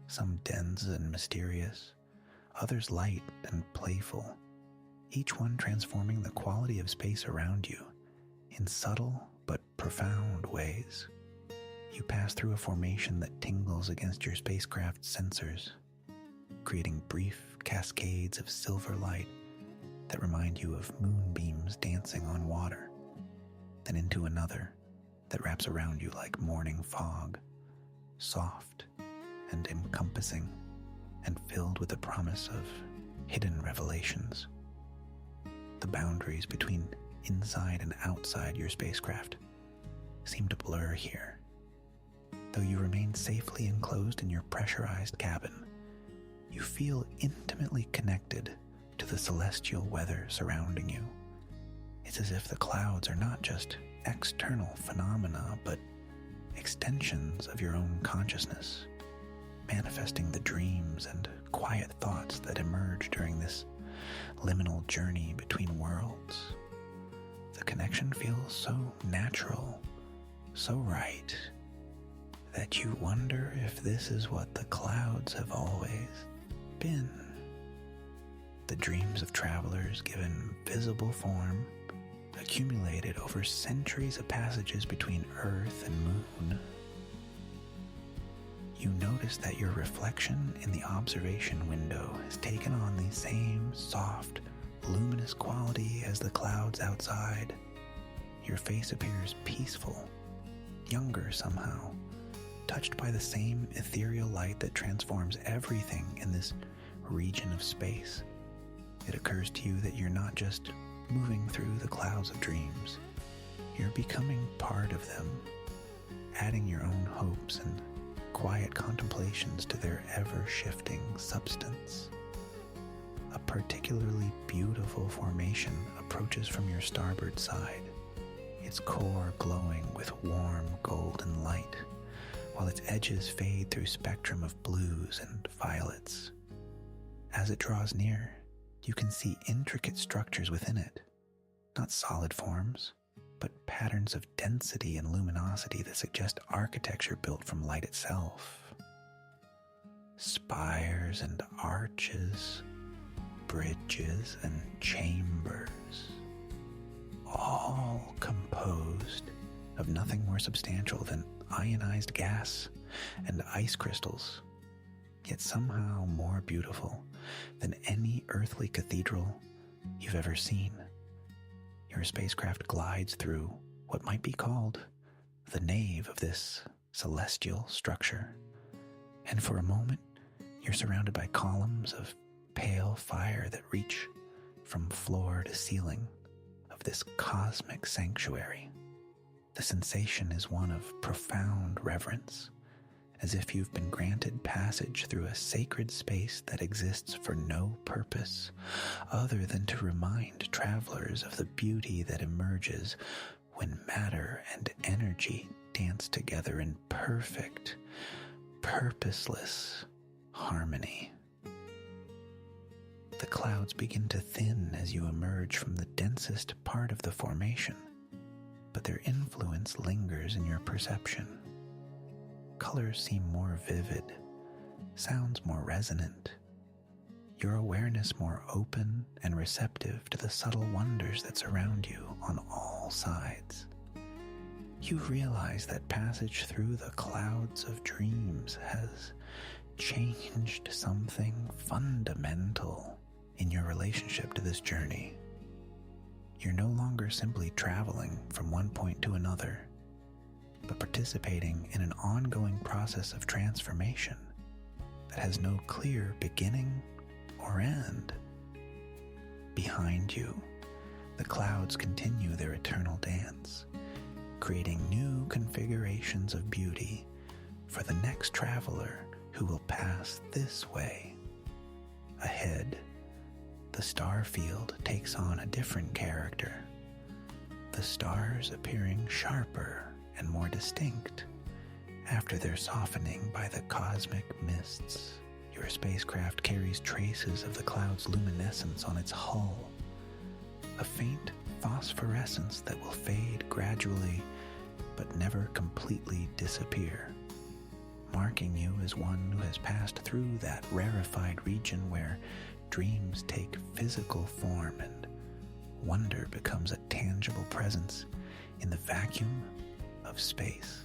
some dense and mysterious, others light and playful, each one transforming the quality of space around you in subtle but profound ways. You pass through a formation that tingles against your spacecraft's sensors, creating brief cascades of silver light that remind you of moonbeams dancing on water, then into another that wraps around you like morning fog, soft and encompassing, and filled with the promise of hidden revelations. The boundaries between inside and outside your spacecraft seem to blur here. Though you remain safely enclosed in your pressurized cabin, you feel intimately connected to the celestial weather surrounding you. It's as if the clouds are not just external phenomena, but extensions of your own consciousness, manifesting the dreams and quiet thoughts that emerge during this liminal journey between worlds. The connection feels so natural, so right, that you wonder if this is what the clouds have always been. The dreams of travelers given visible form, accumulated over centuries of passages between Earth and Moon. You notice that your reflection in the observation window has taken on the same soft, luminous quality as the clouds outside. Your face appears peaceful, younger somehow, touched by the same ethereal light that transforms everything in this region of space. It occurs to you that you're not just moving through the clouds of dreams. You're becoming part of them, adding your own hopes and quiet contemplations to their ever-shifting substance. A particularly beautiful formation approaches from your starboard side, its core glowing with warm golden light, while its edges fade through spectrum of blues and violets. As it draws near, you can see intricate structures within it, not solid forms, but patterns of density and luminosity that suggest architecture built from light itself. Spires and arches, bridges and chambers, all composed of nothing more substantial than ionized gas and ice crystals, yet somehow more beautiful than any earthly cathedral you've ever seen. Your spacecraft glides through what might be called the nave of this celestial structure, and for a moment you're surrounded by columns of pale fire that reach from floor to ceiling of this cosmic sanctuary. The sensation is one of profound reverence, as if you've been granted passage through a sacred space that exists for no purpose other than to remind travelers of the beauty that emerges when matter and energy dance together in perfect, purposeless harmony. The clouds begin to thin as you emerge from the densest part of the formation, but their influence lingers in your perception. Colors seem more vivid, sounds more resonant, your awareness more open and receptive to the subtle wonders that surround you on all sides. You realize that passage through the clouds of dreams has changed something fundamental in your relationship to this journey. you're no longer simply traveling from one point to another, but participating in an ongoing process of transformation that has no clear beginning or end. Behind you, the clouds continue their eternal dance, creating new configurations of beauty for the next traveler who will pass this way. Ahead, the star field takes on a different character, the stars appearing sharper and more distinct after their softening by the cosmic mists. Your spacecraft carries traces of the cloud's luminescence on its hull, a faint phosphorescence that will fade gradually but never completely disappear, marking you as one who has passed through that rarefied region where dreams take physical form and wonder becomes a tangible presence in the vacuum of space.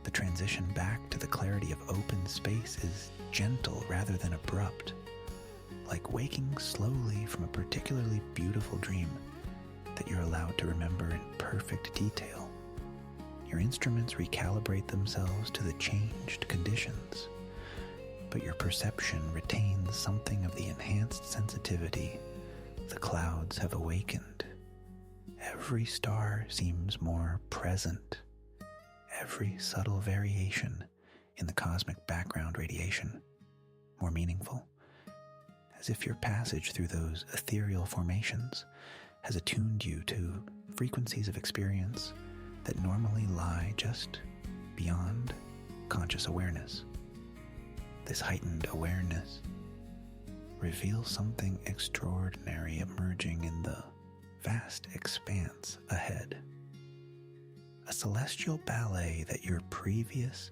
The transition back to the clarity of open space is gentle rather than abrupt, like waking slowly from a particularly beautiful dream that you're allowed to remember in perfect detail. Your instruments recalibrate themselves to the changed conditions, but your perception retains something of the enhanced sensitivity the clouds have awakened. Every star seems more present, every subtle variation in the cosmic background radiation more meaningful, as if your passage through those ethereal formations has attuned you to frequencies of experience that normally lie just beyond conscious awareness. This heightened awareness reveals something extraordinary emerging in the vast expanse ahead. A celestial ballet that your previous,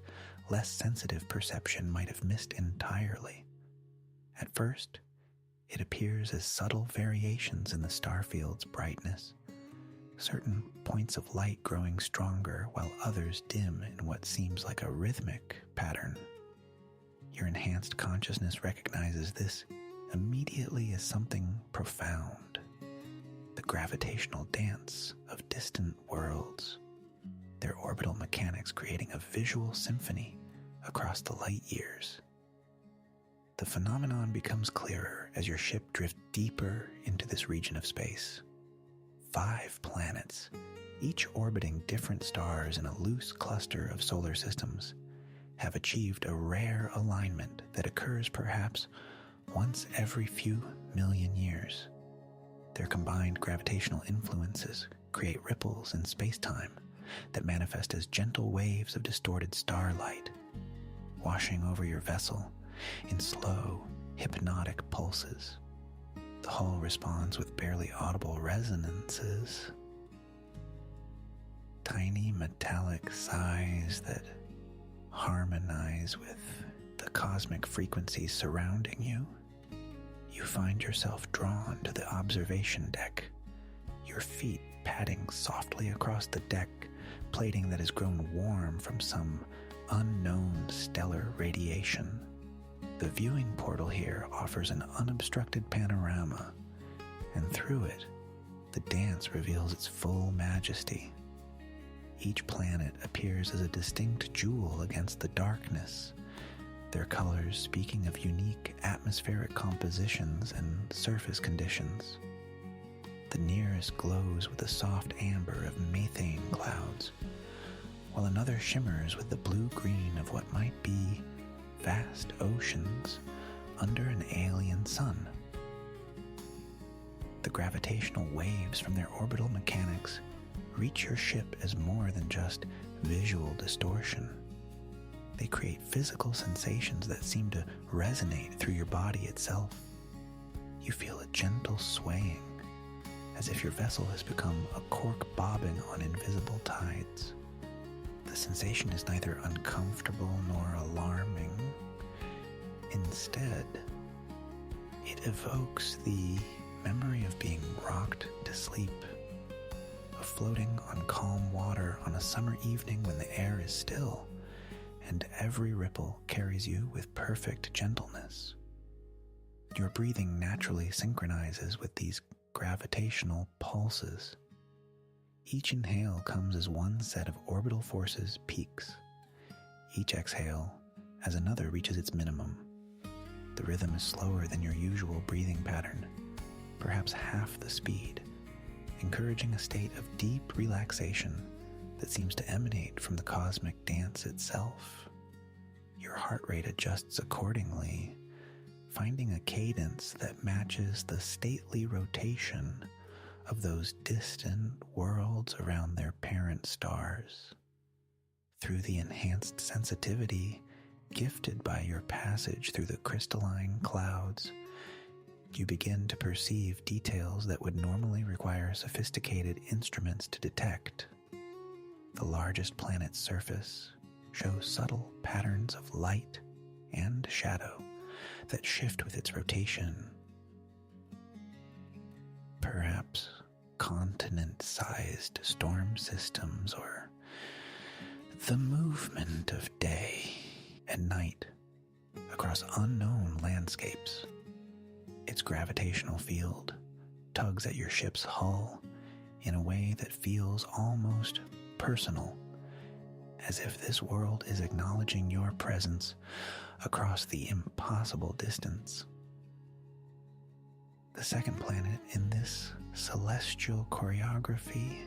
less sensitive perception might have missed entirely. At first, it appears as subtle variations in the starfield's brightness, certain points of light growing stronger while others dim in what seems like a rhythmic pattern. Your enhanced consciousness recognizes this immediately as something profound, the gravitational dance of distant worlds, their orbital mechanics creating a visual symphony across the light years. The phenomenon becomes clearer as your ship drifts deeper into this region of space. 5 planets, each orbiting different stars in a loose cluster of solar systems, have achieved a rare alignment that occurs perhaps once every few million years. Their combined gravitational influences create ripples in space-time that manifest as gentle waves of distorted starlight, washing over your vessel in slow, hypnotic pulses. The hull responds with barely audible resonances, tiny metallic sighs that harmonize with the cosmic frequencies surrounding you. You find yourself drawn to the observation deck, your feet padding softly across the deck plating that has grown warm from some unknown stellar radiation. The viewing portal here offers an unobstructed panorama, and through it, the dance reveals its full majesty. Each planet appears as a distinct jewel against the darkness, their colors speaking of unique atmospheric compositions and surface conditions. The nearest glows with a soft amber of methane clouds, while another shimmers with the blue-green of what might be vast oceans under an alien sun. The gravitational waves from their orbital mechanics reach your ship as more than just visual distortion. They create physical sensations that seem to resonate through your body itself. You feel a gentle swaying, as if your vessel has become a cork bobbing on invisible tides. The sensation is neither uncomfortable nor alarming. Instead, it evokes the memory of being rocked to sleep, of floating on calm water on a summer evening when the air is still, and every ripple carries you with perfect gentleness. Your breathing naturally synchronizes with these gravitational pulses. Each inhale comes as one set of orbital forces peaks. Each exhale as another reaches its minimum. The rhythm is slower than your usual breathing pattern, perhaps half the speed, encouraging a state of deep relaxation that seems to emanate from the cosmic dance itself. Your heart rate adjusts accordingly, finding a cadence that matches the stately rotation of those distant worlds around their parent stars. Through the enhanced sensitivity gifted by your passage through the crystalline clouds, you begin to perceive details that would normally require sophisticated instruments to detect. The largest planet's surface shows subtle patterns of light and shadow that shift with its rotation. Perhaps continent-sized storm systems, or the movement of day and night across unknown landscapes. Its gravitational field tugs at your ship's hull in a way that feels almost personal, as if this world is acknowledging your presence across the impossible distance. The second planet in this celestial choreography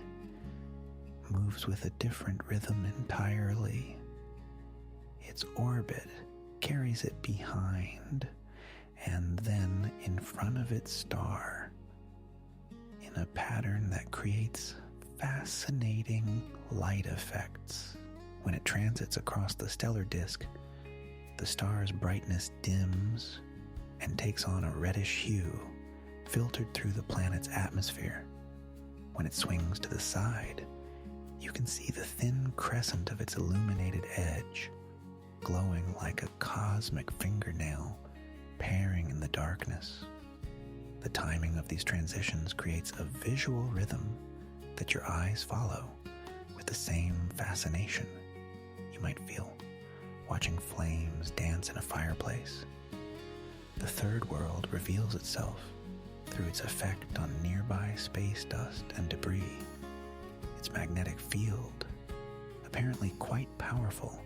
moves with a different rhythm entirely. Its orbit carries it behind and then in front of its star in a pattern that creates fascinating light effects. When it transits across the stellar disk, the star's brightness dims and takes on a reddish hue filtered through the planet's atmosphere. When it swings to the side, you can see the thin crescent of its illuminated edge, glowing like a cosmic fingernail, pairing in the darkness. The timing of these transitions creates a visual rhythm that your eyes follow with the same fascination you might feel watching flames dance in a fireplace. The third world reveals itself through its effect on nearby space dust and debris. Its magnetic field, apparently quite powerful,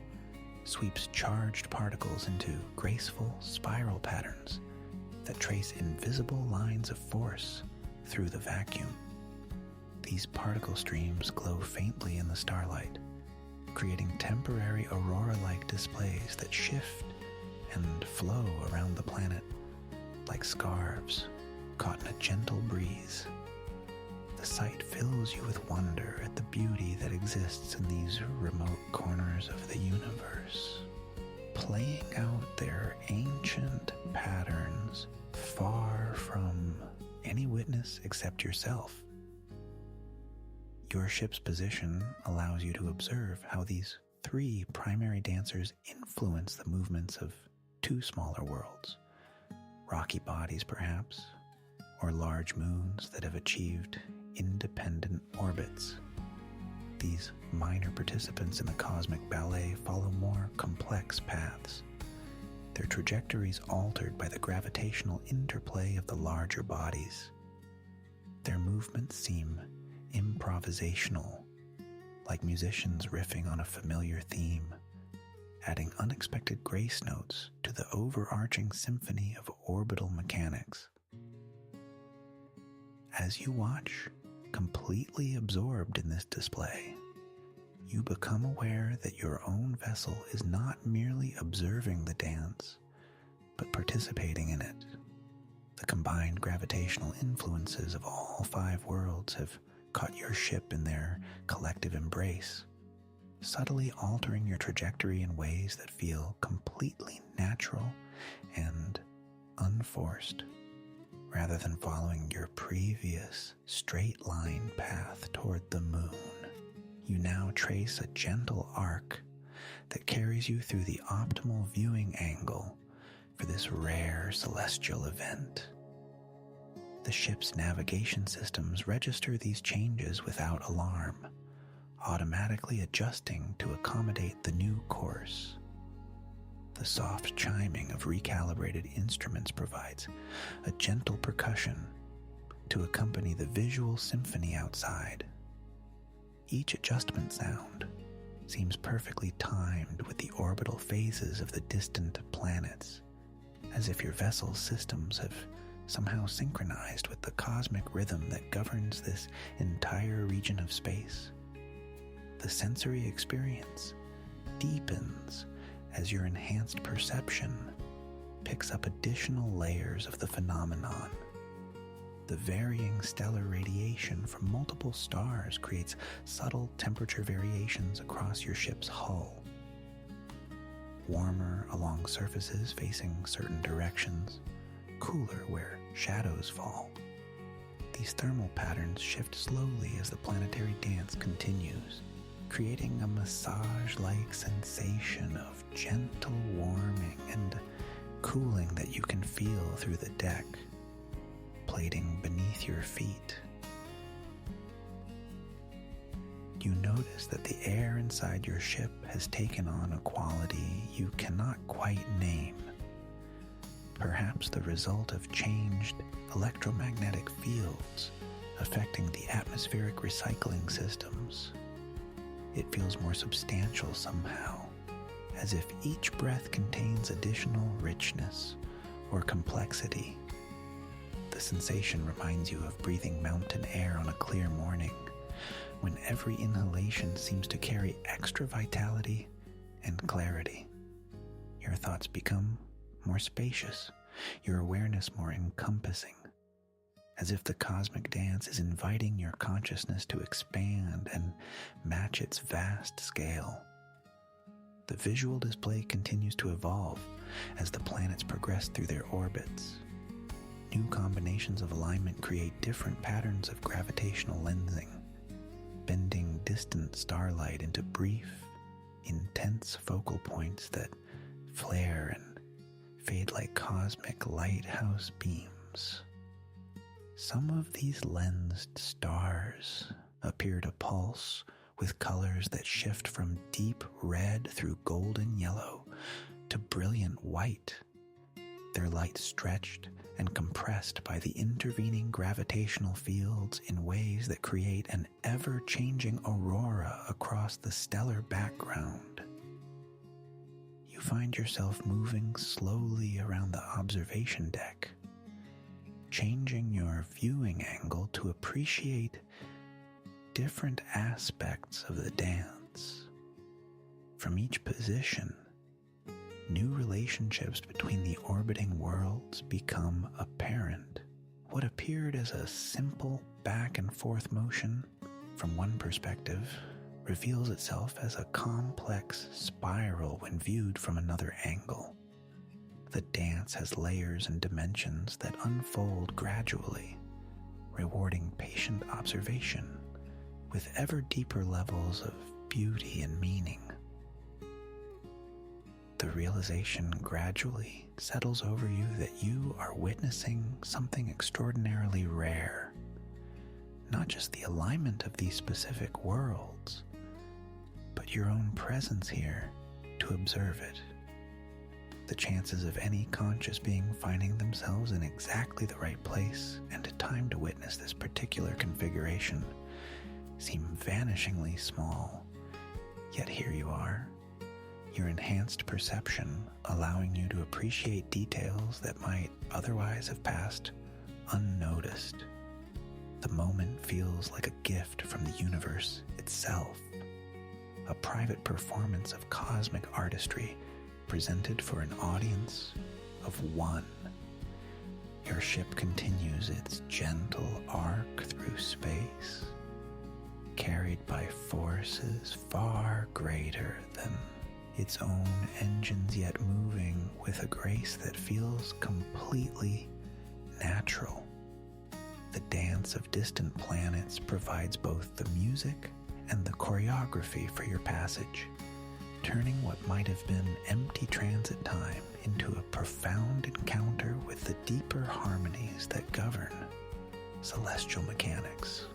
sweeps charged particles into graceful spiral patterns that trace invisible lines of force through the vacuum. These particle streams glow faintly in the starlight, creating temporary aurora-like displays that shift and flow around the planet like scarves caught in a gentle breeze. The sight fills you with wonder at the beauty that exists in these remote corners of the universe, playing out their ancient patterns far from any witness except yourself. Your ship's position allows you to observe how these three primary dancers influence the movements of two smaller worlds, rocky bodies perhaps, or large moons that have achieved independent orbits. These minor participants in the cosmic ballet follow more complex paths, their trajectories altered by the gravitational interplay of the larger bodies. Their movements seem improvisational, like musicians riffing on a familiar theme, adding unexpected grace notes to the overarching symphony of orbital mechanics. As you watch, completely absorbed in this display, you become aware that your own vessel is not merely observing the dance, but participating in it. The combined gravitational influences of all five worlds have caught your ship in their collective embrace, subtly altering your trajectory in ways that feel completely natural and unforced. Rather than following your previous straight-line path toward the moon, you now trace a gentle arc that carries you through the optimal viewing angle for this rare celestial event. The ship's navigation systems register these changes without alarm, automatically adjusting to accommodate the new course. The soft chiming of recalibrated instruments provides a gentle percussion, to accompany the visual symphony outside. Each adjustment sound seems perfectly timed with the orbital phases of the distant planets, as if your vessel's systems have somehow synchronized with the cosmic rhythm that governs this entire region of space. The sensory experience deepens as your enhanced perception picks up additional layers of the phenomenon. The varying stellar radiation from multiple stars creates subtle temperature variations across your ship's hull. Warmer along surfaces facing certain directions, cooler where shadows fall. These thermal patterns shift slowly as the planetary dance continues, creating a massage-like sensation of gentle warming and cooling that you can feel through the deck, plating beneath your feet. You notice that the air inside your ship has taken on a quality you cannot quite name, perhaps the result of changed electromagnetic fields affecting the atmospheric recycling systems. It feels more substantial somehow, as if each breath contains additional richness or complexity. The sensation reminds you of breathing mountain air on a clear morning, when every inhalation seems to carry extra vitality and clarity. Your thoughts become more spacious, your awareness more encompassing, as if the cosmic dance is inviting your consciousness to expand and match its vast scale. The visual display continues to evolve as the planets progress through their orbits. New combinations of alignment create different patterns of gravitational lensing, bending distant starlight into brief, intense focal points that flare and fade like cosmic lighthouse beams. Some of these lensed stars appear to pulse with colors that shift from deep red through golden yellow to brilliant white, their light stretched and compressed by the intervening gravitational fields in ways that create an ever-changing aurora across the stellar background. You find yourself moving slowly around the observation deck, changing your viewing angle to appreciate different aspects of the dance. From each position, new relationships between the orbiting worlds become apparent. What appeared as a simple back and forth motion from one perspective reveals itself as a complex spiral when viewed from another angle. The dance has layers and dimensions that unfold gradually, rewarding patient observation with ever deeper levels of beauty and meaning. The realization gradually settles over you that you are witnessing something extraordinarily rare. Not just the alignment of these specific worlds, but your own presence here to observe it. The chances of any conscious being finding themselves in exactly the right place and time to witness this particular configuration seem vanishingly small. Yet here you are, your enhanced perception allowing you to appreciate details that might otherwise have passed unnoticed. The moment feels like a gift from the universe itself, a private performance of cosmic artistry presented for an audience of one. Your ship continues its gentle arc through space, carried by forces far greater than its own engines, yet moving with a grace that feels completely natural. The dance of distant planets provides both the music and the choreography for your passage, turning what might have been empty transit time into a profound encounter with the deeper harmonies that govern celestial mechanics.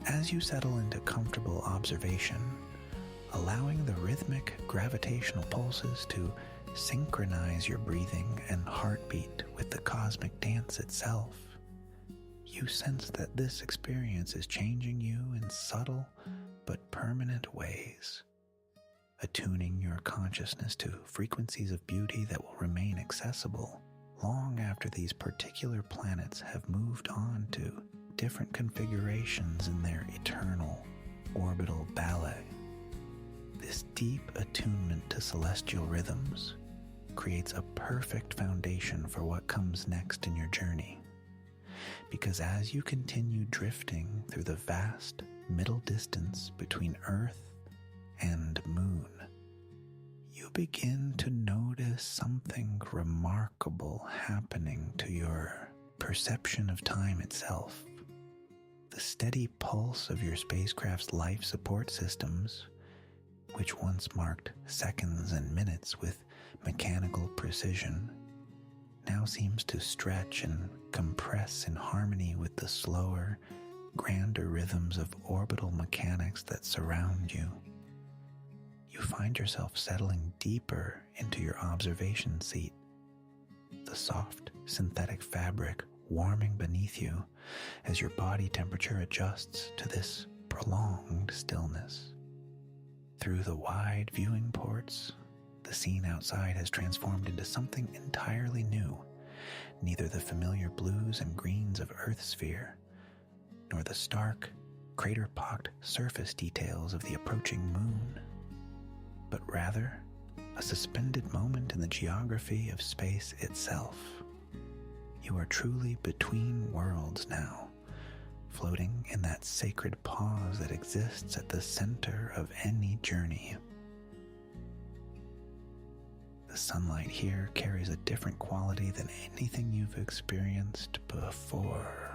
As you settle into comfortable observation, allowing the rhythmic gravitational pulses to synchronize your breathing and heartbeat with the cosmic dance itself, you sense that this experience is changing you in subtle but permanent ways, attuning your consciousness to frequencies of beauty that will remain accessible long after these particular planets have moved on to different configurations in their eternal orbital ballet. This deep attunement to celestial rhythms creates a perfect foundation for what comes next in your journey. Because as you continue drifting through the vast middle distance between Earth and Moon, you begin to notice something remarkable happening to your perception of time itself. The steady pulse of your spacecraft's life support systems, which once marked seconds and minutes with mechanical precision, now seems to stretch and compress in harmony with the slower, grander rhythms of orbital mechanics that surround you. You find yourself settling deeper into your observation seat, the soft synthetic fabric warming beneath you as your body temperature adjusts to this prolonged stillness. Through the wide viewing ports, the scene outside has transformed into something entirely new. Neither the familiar blues and greens of Earth's sphere, nor the stark, crater-pocked surface details of the approaching moon, but rather a suspended moment in the geography of space itself. You are truly between worlds now, floating in that sacred pause that exists at the center of any journey. The sunlight here carries a different quality than anything you've experienced before.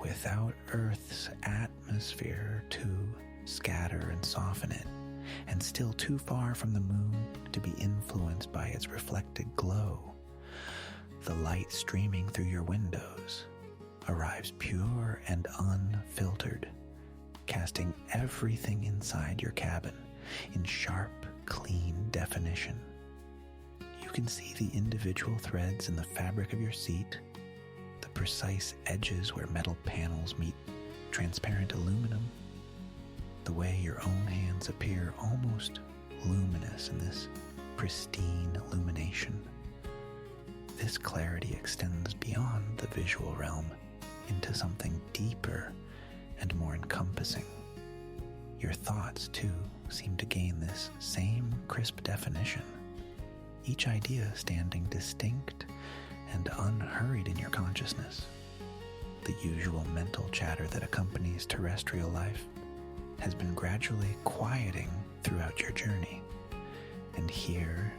Without Earth's atmosphere to scatter and soften it, and still too far from the moon to be influenced by its reflected glow, the light streaming through your windows arrives pure and unfiltered, casting everything inside your cabin in sharp, clean definition. You can see the individual threads in the fabric of your seat, the precise edges where metal panels meet transparent aluminum, the way your own hands appear almost luminous in this pristine illumination. This clarity extends beyond the visual realm into something deeper and more encompassing. Your thoughts, too, seem to gain this same crisp definition, each idea standing distinct and unhurried in your consciousness. The usual mental chatter that accompanies terrestrial life has been gradually quieting throughout your journey, and here,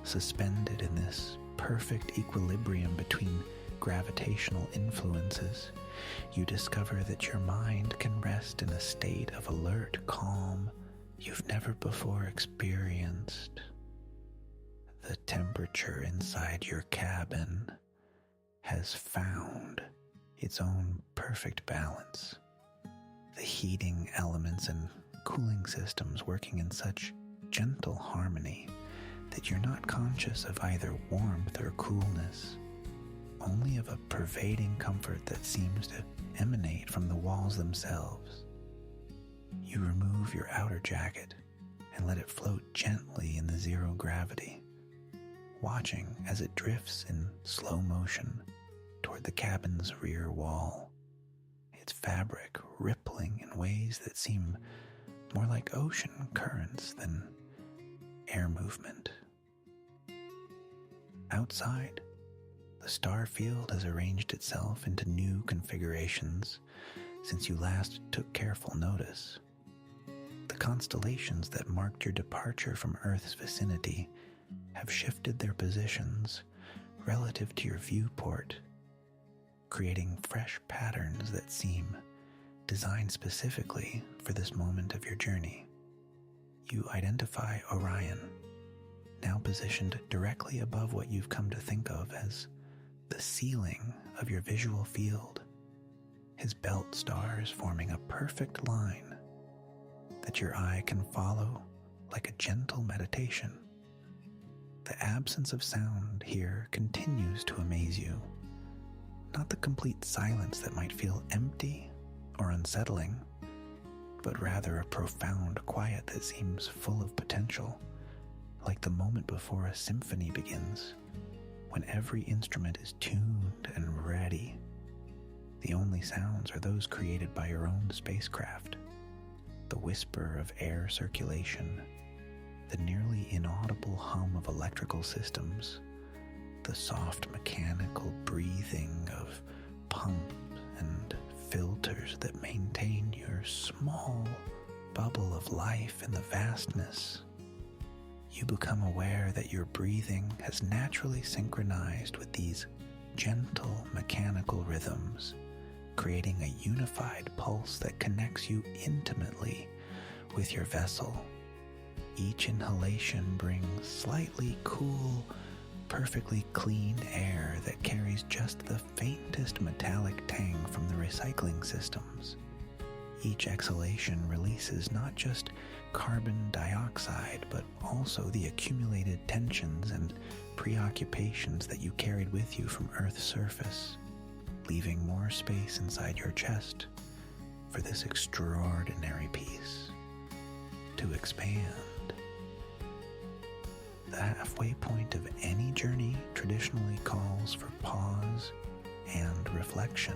suspended in this perfect equilibrium between gravitational influences, you discover that your mind can rest in a state of alert calm you've never before experienced. The temperature inside your cabin has found its own perfect balance. The heating elements and cooling systems working in such gentle harmony that you're not conscious of either warmth or coolness, only of a pervading comfort that seems to emanate from the walls themselves. You remove your outer jacket and let it float gently in the zero gravity, watching as it drifts in slow motion toward the cabin's rear wall, its fabric rippling in ways that seem more like ocean currents than air movement. Outside, the star field has arranged itself into new configurations since you last took careful notice. The constellations that marked your departure from Earth's vicinity have shifted their positions relative to your viewport, creating fresh patterns that seem designed specifically for this moment of your journey. You identify Orion, now positioned directly above what you've come to think of as the ceiling of your visual field, his belt stars forming a perfect line that your eye can follow like a gentle meditation. The absence of sound here continues to amaze you, not the complete silence that might feel empty or unsettling, but rather a profound quiet that seems full of potential, like the moment before a symphony begins, when every instrument is tuned and ready. The only sounds are those created by your own spacecraft, the whisper of air circulation, the nearly inaudible hum of electrical systems, the soft mechanical breathing of pumps and filters that maintain your small bubble of life in the vastness. You become aware that your breathing has naturally synchronized with these gentle mechanical rhythms, creating a unified pulse that connects you intimately with your vessel. Each inhalation brings slightly cool, perfectly clean air that carries just the faintest metallic tang from the recycling systems. Each exhalation releases not just carbon dioxide, but also the accumulated tensions and preoccupations that you carried with you from Earth's surface, leaving more space inside your chest for this extraordinary piece to expand. The halfway point of any journey traditionally calls for pause and reflection.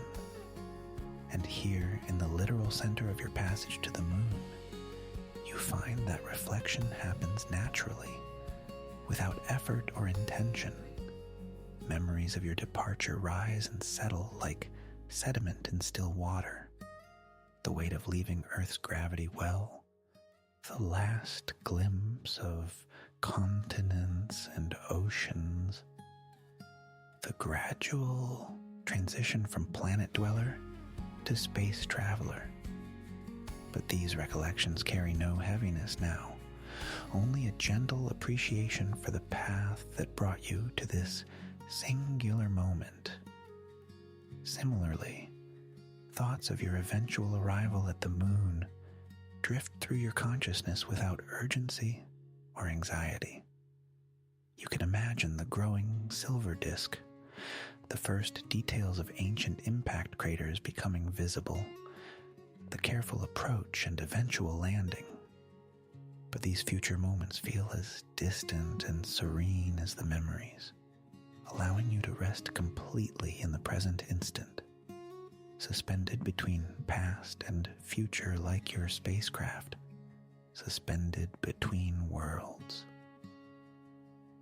And here, in the literal center of your passage to the moon, you find that reflection happens naturally, without effort or intention. Memories of your departure rise and settle like sediment in still water. The weight of leaving Earth's gravity well, the last glimpse of continents and oceans, the gradual transition from planet dweller to space traveler. But these recollections carry no heaviness now, only a gentle appreciation for the path that brought you to this singular moment. Similarly, thoughts of your eventual arrival at the moon drift through your consciousness without urgency or anxiety. You can imagine the growing silver disk, the first details of ancient impact craters becoming visible, the careful approach and eventual landing. But these future moments feel as distant and serene as the memories, allowing you to rest completely in the present instant, suspended between past and future like your spacecraft, suspended between worlds.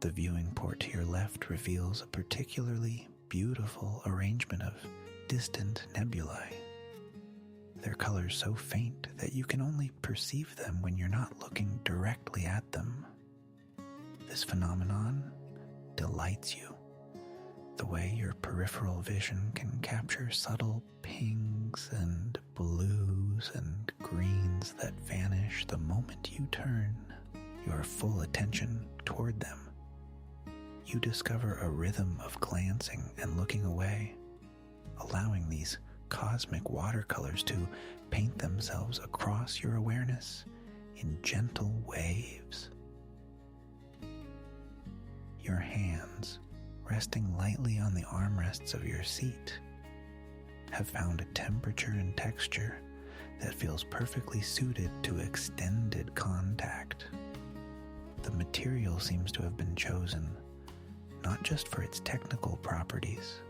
The viewing port to your left reveals a particularly beautiful arrangement of distant nebulae. Their colors so faint that you can only perceive them when you're not looking directly at them. This phenomenon delights you, the way your peripheral vision can capture subtle pinks and blues and greens that vanish the moment you turn your full attention toward them. You discover a rhythm of glancing and looking away, allowing these cosmic watercolors to paint themselves across your awareness in gentle waves. Your hands, resting lightly on the armrests of your seat, have found a temperature and texture that feels perfectly suited to extended contact. The material seems to have been chosen not just for its technical properties,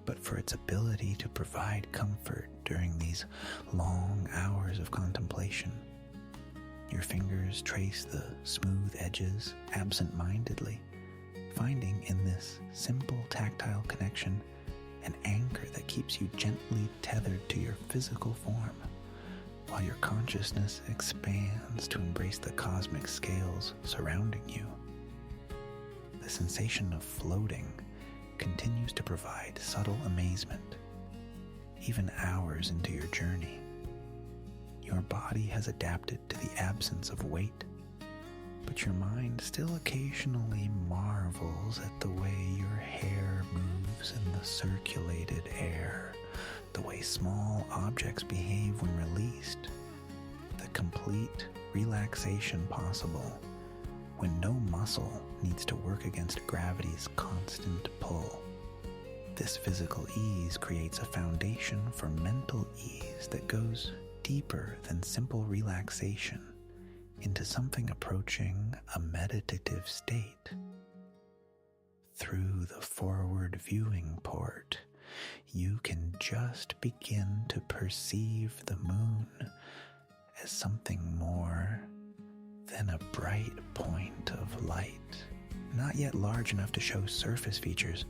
but for its ability to provide comfort during these long hours of contemplation. Your fingers trace the smooth edges absent-mindedly, finding in this simple tactile connection an anchor that keeps you gently tethered to your physical form, while your consciousness expands to embrace the cosmic scales surrounding you. The sensation of floating continues to provide subtle amazement, even hours into your journey. Your body has adapted to the absence of weight, but your mind still occasionally marvels at the way your hair moves in the circulated air, the way small objects behave when released, the complete relaxation possible when no muscle needs to work against gravity's constant pull. This physical ease creates a foundation for mental ease that goes deeper than simple relaxation into something approaching a meditative state. Through the forward viewing port, you can just begin to perceive the moon as something more than a bright point of light, not yet large enough to show surface features,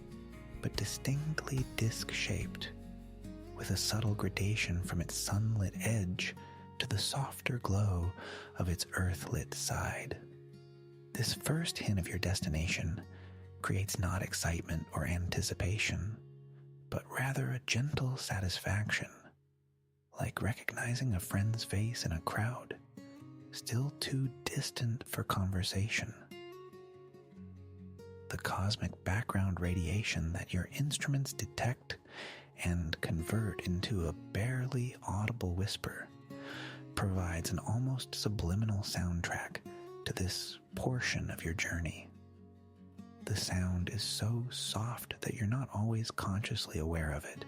but distinctly disc-shaped, with a subtle gradation from its sunlit edge to the softer glow of its earth-lit side. This first hint of your destination creates not excitement or anticipation, but rather a gentle satisfaction, like recognizing a friend's face in a crowd, still too distant for conversation. The cosmic background radiation that your instruments detect and convert into a barely audible whisper provides an almost subliminal soundtrack to this portion of your journey. The sound is so soft that you're not always consciously aware of it,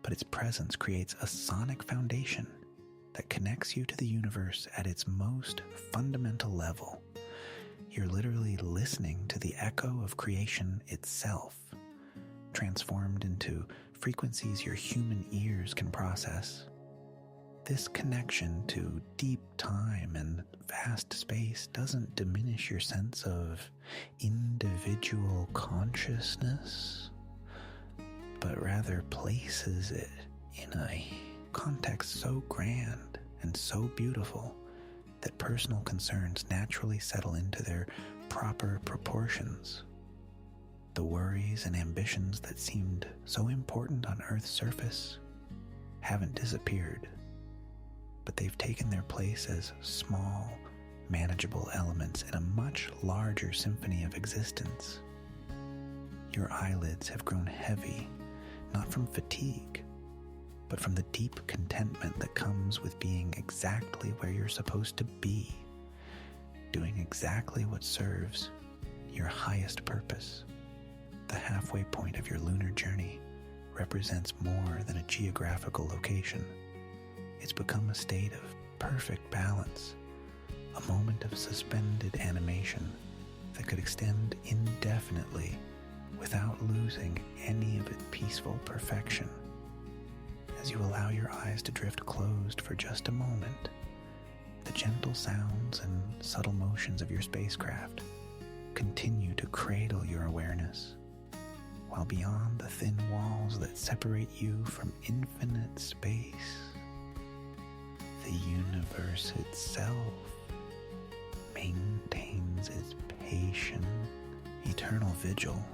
but its presence creates a sonic foundation that connects you to the universe at its most fundamental level. You're literally listening to the echo of creation itself, transformed into frequencies your human ears can process. This connection to deep time and vast space doesn't diminish your sense of individual consciousness, but rather places it in a context so grand and so beautiful that personal concerns naturally settle into their proper proportions. The worries and ambitions that seemed so important on Earth's surface haven't disappeared, but they've taken their place as small, manageable elements in a much larger symphony of existence. Your eyelids have grown heavy, not from fatigue, but from the deep contentment that comes with being exactly where you're supposed to be, doing exactly what serves your highest purpose. The halfway point of your lunar journey represents more than a geographical location. It's become a state of perfect balance, a moment of suspended animation that could extend indefinitely without losing any of its peaceful perfection. As you allow your eyes to drift closed for just a moment, the gentle sounds and subtle motions of your spacecraft continue to cradle your awareness, while beyond the thin walls that separate you from infinite space, the universe itself maintains its patient, eternal vigil,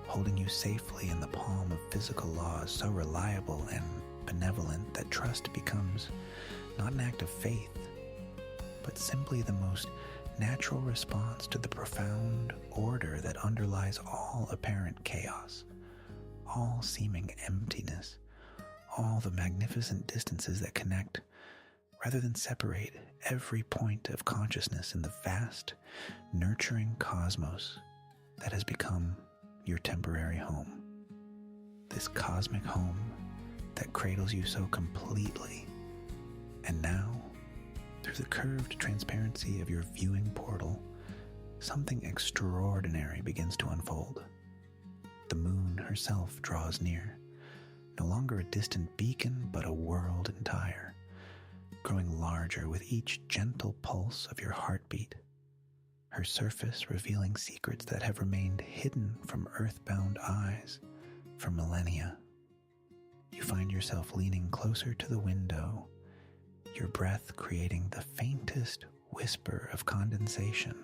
holding you safely in the palm of physical laws so reliable and benevolent that trust becomes not an act of faith, but simply the most natural response to the profound order that underlies all apparent chaos, all seeming emptiness, all the magnificent distances that connect rather than separate every point of consciousness in the vast, nurturing cosmos that has become your temporary home. This cosmic home that cradles you so completely. And now, through the curved transparency of your viewing portal, something extraordinary begins to unfold. The moon herself draws near, no longer a distant beacon, but a world entire, growing larger with each gentle pulse of your heartbeat, her surface revealing secrets that have remained hidden from earthbound eyes for millennia. You find yourself leaning closer to the window, your breath creating the faintest whisper of condensation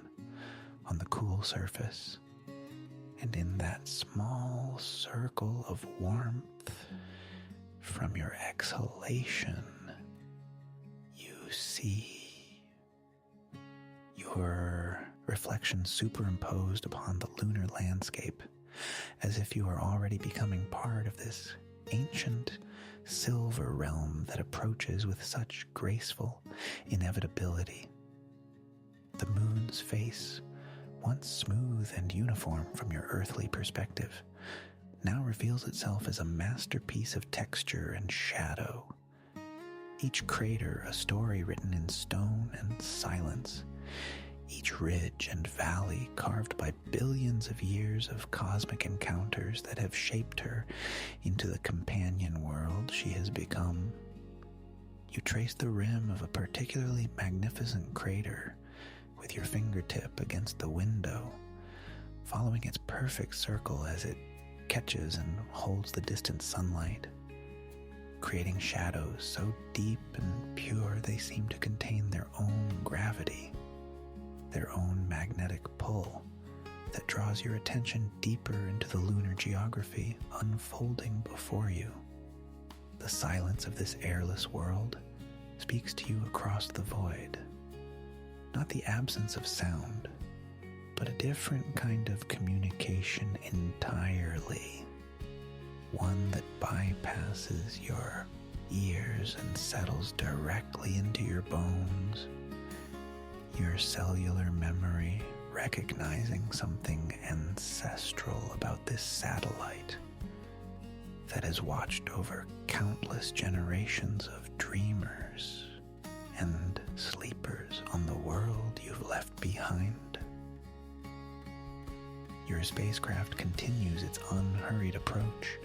on the cool surface. And in that small circle of warmth from your exhalation, you see your reflection superimposed upon the lunar landscape, as if you are already becoming part of this ancient silver realm that approaches with such graceful inevitability. The moon's face, once smooth and uniform from your earthly perspective, now reveals itself as a masterpiece of texture and shadow. Each crater a story written in stone and silence, each ridge and valley carved by billions of years of cosmic encounters that have shaped her into the companion world she has become. You trace the rim of a particularly magnificent crater with your fingertip against the window, following its perfect circle as it catches and holds the distant sunlight, creating shadows so deep and pure they seem to contain their own gravity, their own magnetic pull that draws your attention deeper into the lunar geography unfolding before you. The silence of this airless world speaks to you across the void. Not the absence of sound, but a different kind of communication entirely. One that bypasses your ears and settles directly into your bones, your cellular memory recognizing something ancestral about this satellite that has watched over countless generations of dreamers and sleepers on the world you've left behind. Your spacecraft continues its unhurried approach,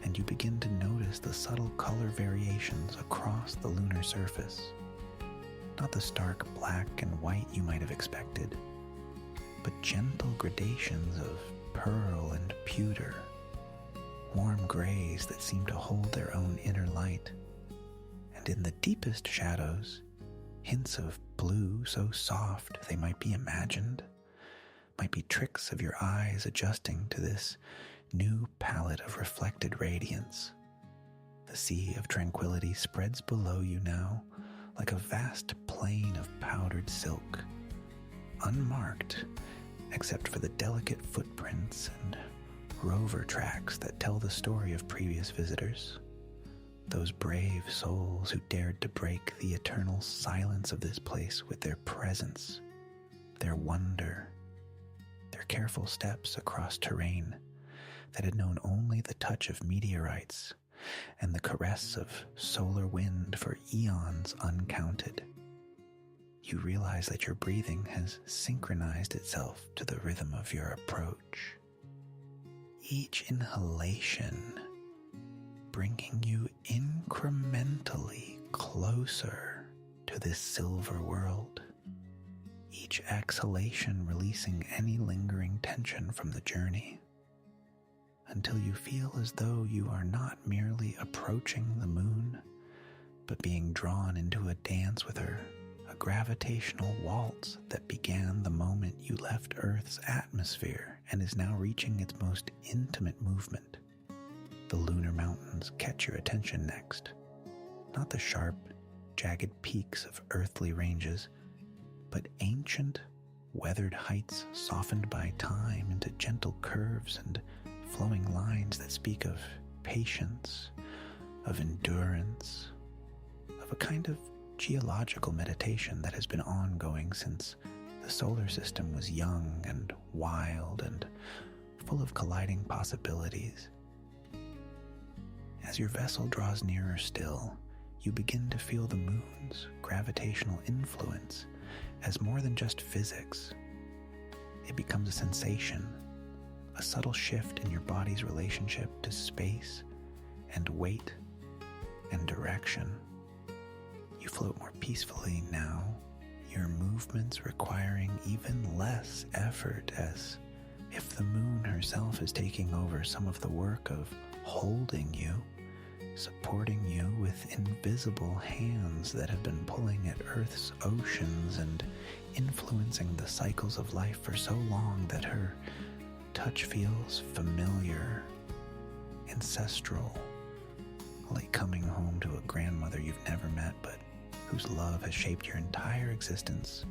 and you begin to notice the subtle color variations across the lunar surface. Not the stark black and white you might have expected, but gentle gradations of pearl and pewter, warm grays that seem to hold their own inner light, and in the deepest shadows, hints of blue so soft they might be imagined, might be tricks of your eyes adjusting to this new palette of reflected radiance. The sea of tranquility spreads below you now like a vast plain of powdered silk, unmarked except for the delicate footprints and rover tracks that tell the story of previous visitors, those brave souls who dared to break the eternal silence of this place with their presence, their wonder, their careful steps across terrain that had known only the touch of meteorites and the caress of solar wind for eons uncounted. You realize that your breathing has synchronized itself to the rhythm of your approach. Each inhalation bringing you incrementally closer to this silver world. Each exhalation releasing any lingering tension from the journey, until you feel as though you are not merely approaching the moon, but being drawn into a dance with her, a gravitational waltz that began the moment you left Earth's atmosphere and is now reaching its most intimate movement. The lunar mountains catch your attention next, not the sharp, jagged peaks of earthly ranges, but ancient, weathered heights softened by time into gentle curves and flowing lines that speak of patience, of endurance, of a kind of geological meditation that has been ongoing since the solar system was young and wild and full of colliding possibilities. As your vessel draws nearer still, you begin to feel the moon's gravitational influence as more than just physics. It becomes a sensation, a subtle shift in your body's relationship to space and weight and direction. You float more peacefully now, your movements requiring even less effort, as if the moon herself is taking over some of the work of holding you, supporting you with invisible hands that have been pulling at Earth's oceans and influencing the cycles of life for so long that her touch feels familiar, ancestral, like coming home to a grandmother you've never met but whose love has shaped your entire existence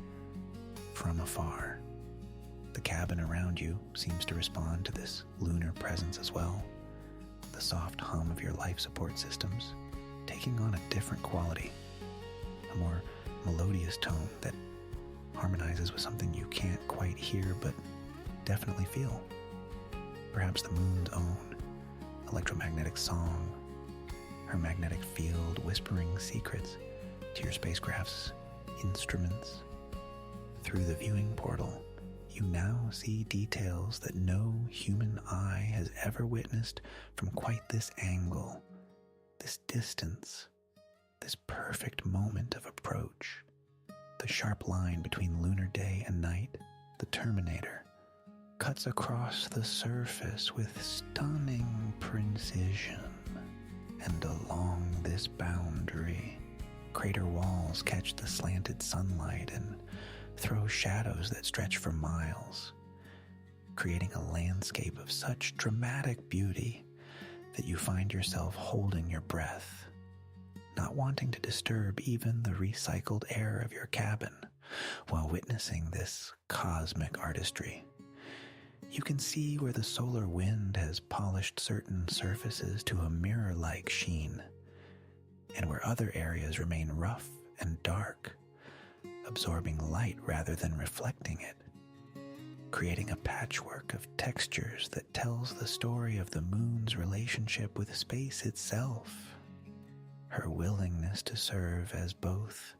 from afar. The cabin around you seems to respond to this lunar presence as well, the soft hum of your life support systems taking on a different quality, a more melodious tone that harmonizes with something you can't quite hear but definitely feel. perhaps the moon's own electromagnetic song, her magnetic field whispering secrets to your spacecraft's instruments. Through the viewing portal, you now see details that no human eye has ever witnessed from quite this angle, this distance, this perfect moment of approach. The sharp line between lunar day and night, the terminator, cuts across the surface with stunning precision. And along this boundary, crater walls catch the slanted sunlight and throw shadows that stretch for miles, creating a landscape of such dramatic beauty that you find yourself holding your breath, not wanting to disturb even the recycled air of your cabin while witnessing this cosmic artistry. You can see where the solar wind has polished certain surfaces to a mirror-like sheen, and where other areas remain rough and dark, absorbing light rather than reflecting it, creating a patchwork of textures that tells the story of the moon's relationship with space itself, her willingness to serve as both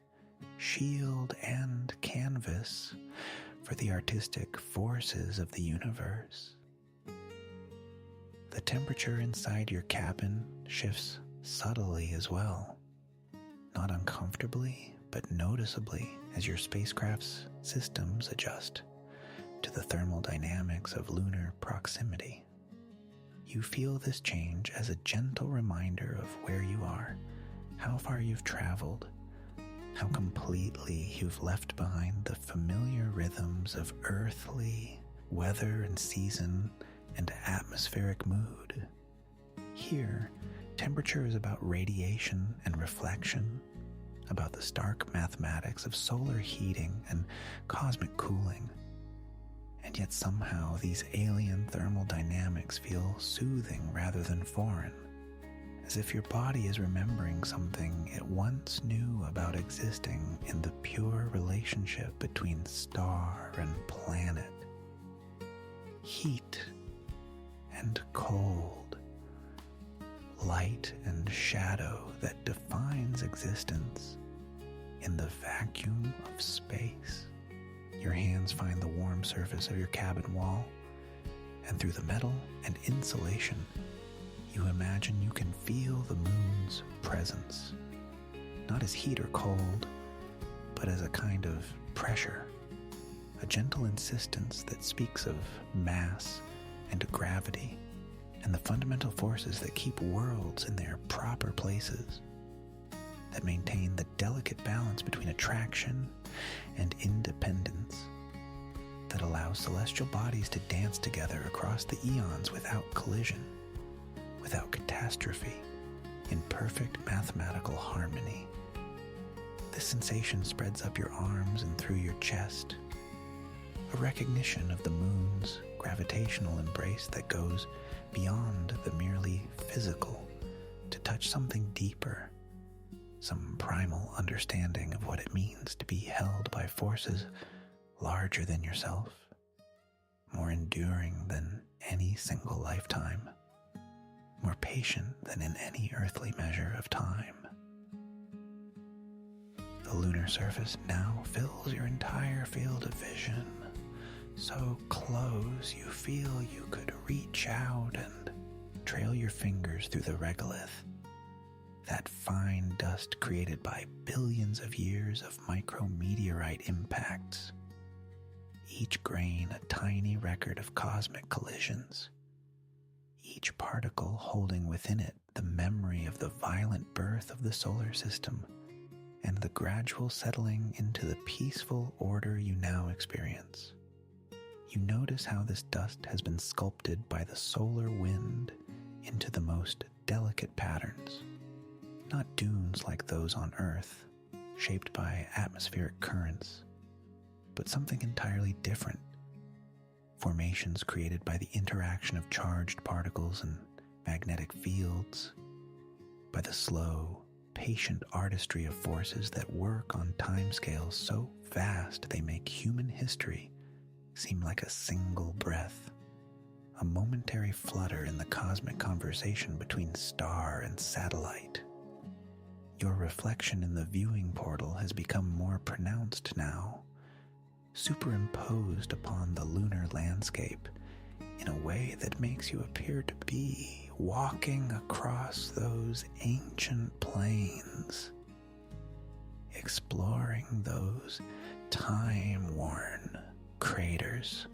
shield and canvas for the artistic forces of the universe. The temperature inside your cabin shifts subtly as well, not uncomfortably, but noticeably as your spacecraft's systems adjust to the thermal dynamics of lunar proximity. You feel this change as a gentle reminder of where you are, how far you've traveled, how completely you've left behind the familiar rhythms of earthly weather and season and atmospheric mood. Here, temperature is about radiation and reflection, about the stark mathematics of solar heating and cosmic cooling. And yet somehow these alien thermal dynamics feel soothing rather than foreign, as if your body is remembering something it once knew about existing in the pure relationship between star and planet. Heat and cold, light and shadow that defines existence in the vacuum of space. Your hands find the warm surface of your cabin wall, and through the metal and insulation, you imagine you can feel the moon's presence, not as heat or cold, but as a kind of pressure, a gentle insistence that speaks of mass and gravity and the fundamental forces that keep worlds in their proper places, that maintain the delicate balance between attraction and independence, that allows celestial bodies to dance together across the eons without collision, without catastrophe, in perfect mathematical harmony. This sensation spreads up your arms and through your chest, a recognition of the moon's gravitational embrace that goes beyond the merely physical to touch something deeper, some primal understanding of what it means to be held by forces larger than yourself, more enduring than any single lifetime, more patient than in any earthly measure of time. The lunar surface now fills your entire field of vision, so close you feel you could reach out and trail your fingers through the regolith, that fine dust created by billions of years of micrometeorite impacts, each grain a tiny record of cosmic collisions, each particle holding within it the memory of the violent birth of the solar system and the gradual settling into the peaceful order you now experience. You notice how this dust has been sculpted by the solar wind into the most delicate patterns, not dunes like those on Earth, shaped by atmospheric currents, but something entirely different, formations created by the interaction of charged particles and magnetic fields, by the slow, patient artistry of forces that work on timescales so vast they make human history seem like a single breath, a momentary flutter in the cosmic conversation between star and satellite. Your reflection in the viewing portal has become more pronounced now, superimposed upon the lunar landscape in a way that makes you appear to be walking across those ancient plains, exploring those time-worn craters,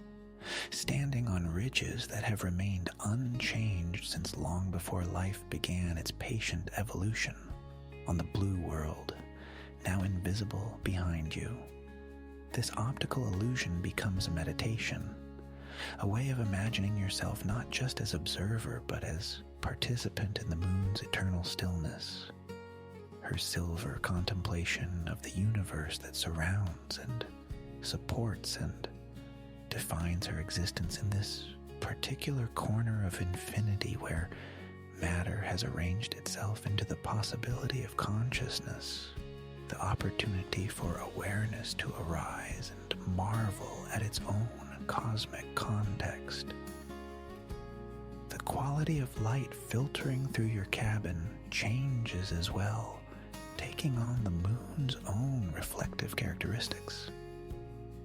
standing on ridges that have remained unchanged since long before life began its patient evolution on the blue world, now invisible behind you. This optical illusion becomes a meditation, a way of imagining yourself not just as observer but as participant in the moon's eternal stillness, her silver contemplation of the universe that surrounds and supports and defines her existence in this particular corner of infinity where matter has arranged itself into the possibility of consciousness, the opportunity for awareness to arise and marvel at its own cosmic context. The quality of light filtering through your cabin changes as well, taking on the moon's own reflective characteristics,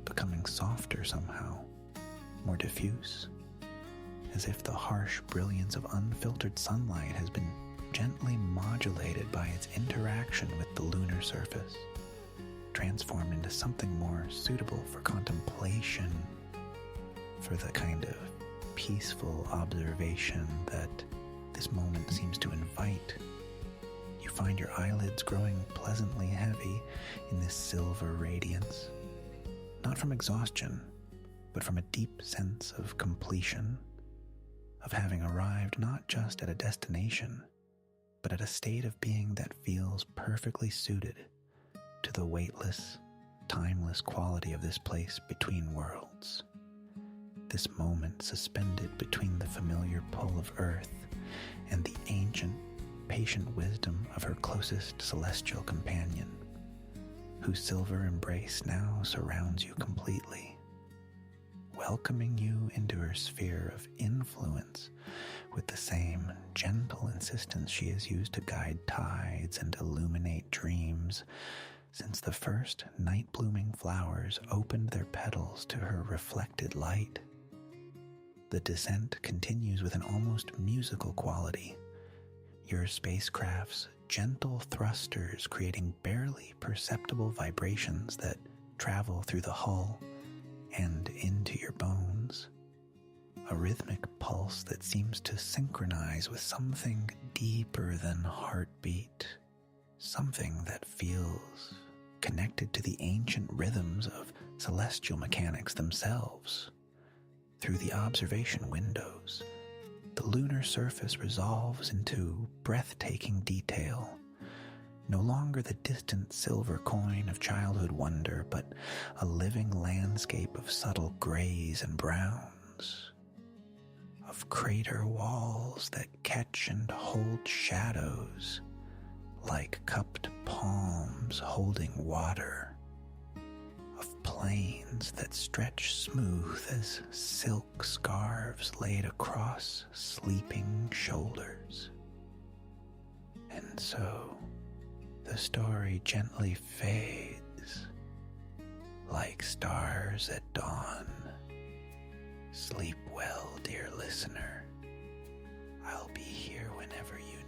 becoming softer somehow, more diffuse, as if the harsh brilliance of unfiltered sunlight has been gently modulated by its interaction with the lunar surface, transformed into something more suitable for contemplation, for the kind of peaceful observation that this moment seems to invite. You find your eyelids growing pleasantly heavy in this silver radiance, not from exhaustion, but from a deep sense of completion, of having arrived not just at a destination, but at a state of being that feels perfectly suited to the weightless, timeless quality of this place between worlds. This moment suspended between the familiar pull of Earth and the ancient, patient wisdom of her closest celestial companion, whose silver embrace now surrounds you completely, welcoming you into her sphere of influence with the same gentle insistence she has used to guide tides and illuminate dreams since the first night-blooming flowers opened their petals to her reflected light. The descent continues with an almost musical quality, your spacecraft's gentle thrusters creating barely perceptible vibrations that travel through the hull and into your bones, a rhythmic pulse that seems to synchronize with something deeper than heartbeat, something that feels connected to the ancient rhythms of celestial mechanics themselves. Through the observation windows, the lunar surface resolves into breathtaking detail, no longer the distant silver coin of childhood wonder, but a living landscape of subtle grays and browns, of crater walls that catch and hold shadows like cupped palms holding water, of plains that stretch smooth as silk scarves laid across sleeping shoulders. And so the story gently fades like stars at dawn. Sleep well, dear listener. I'll be here whenever you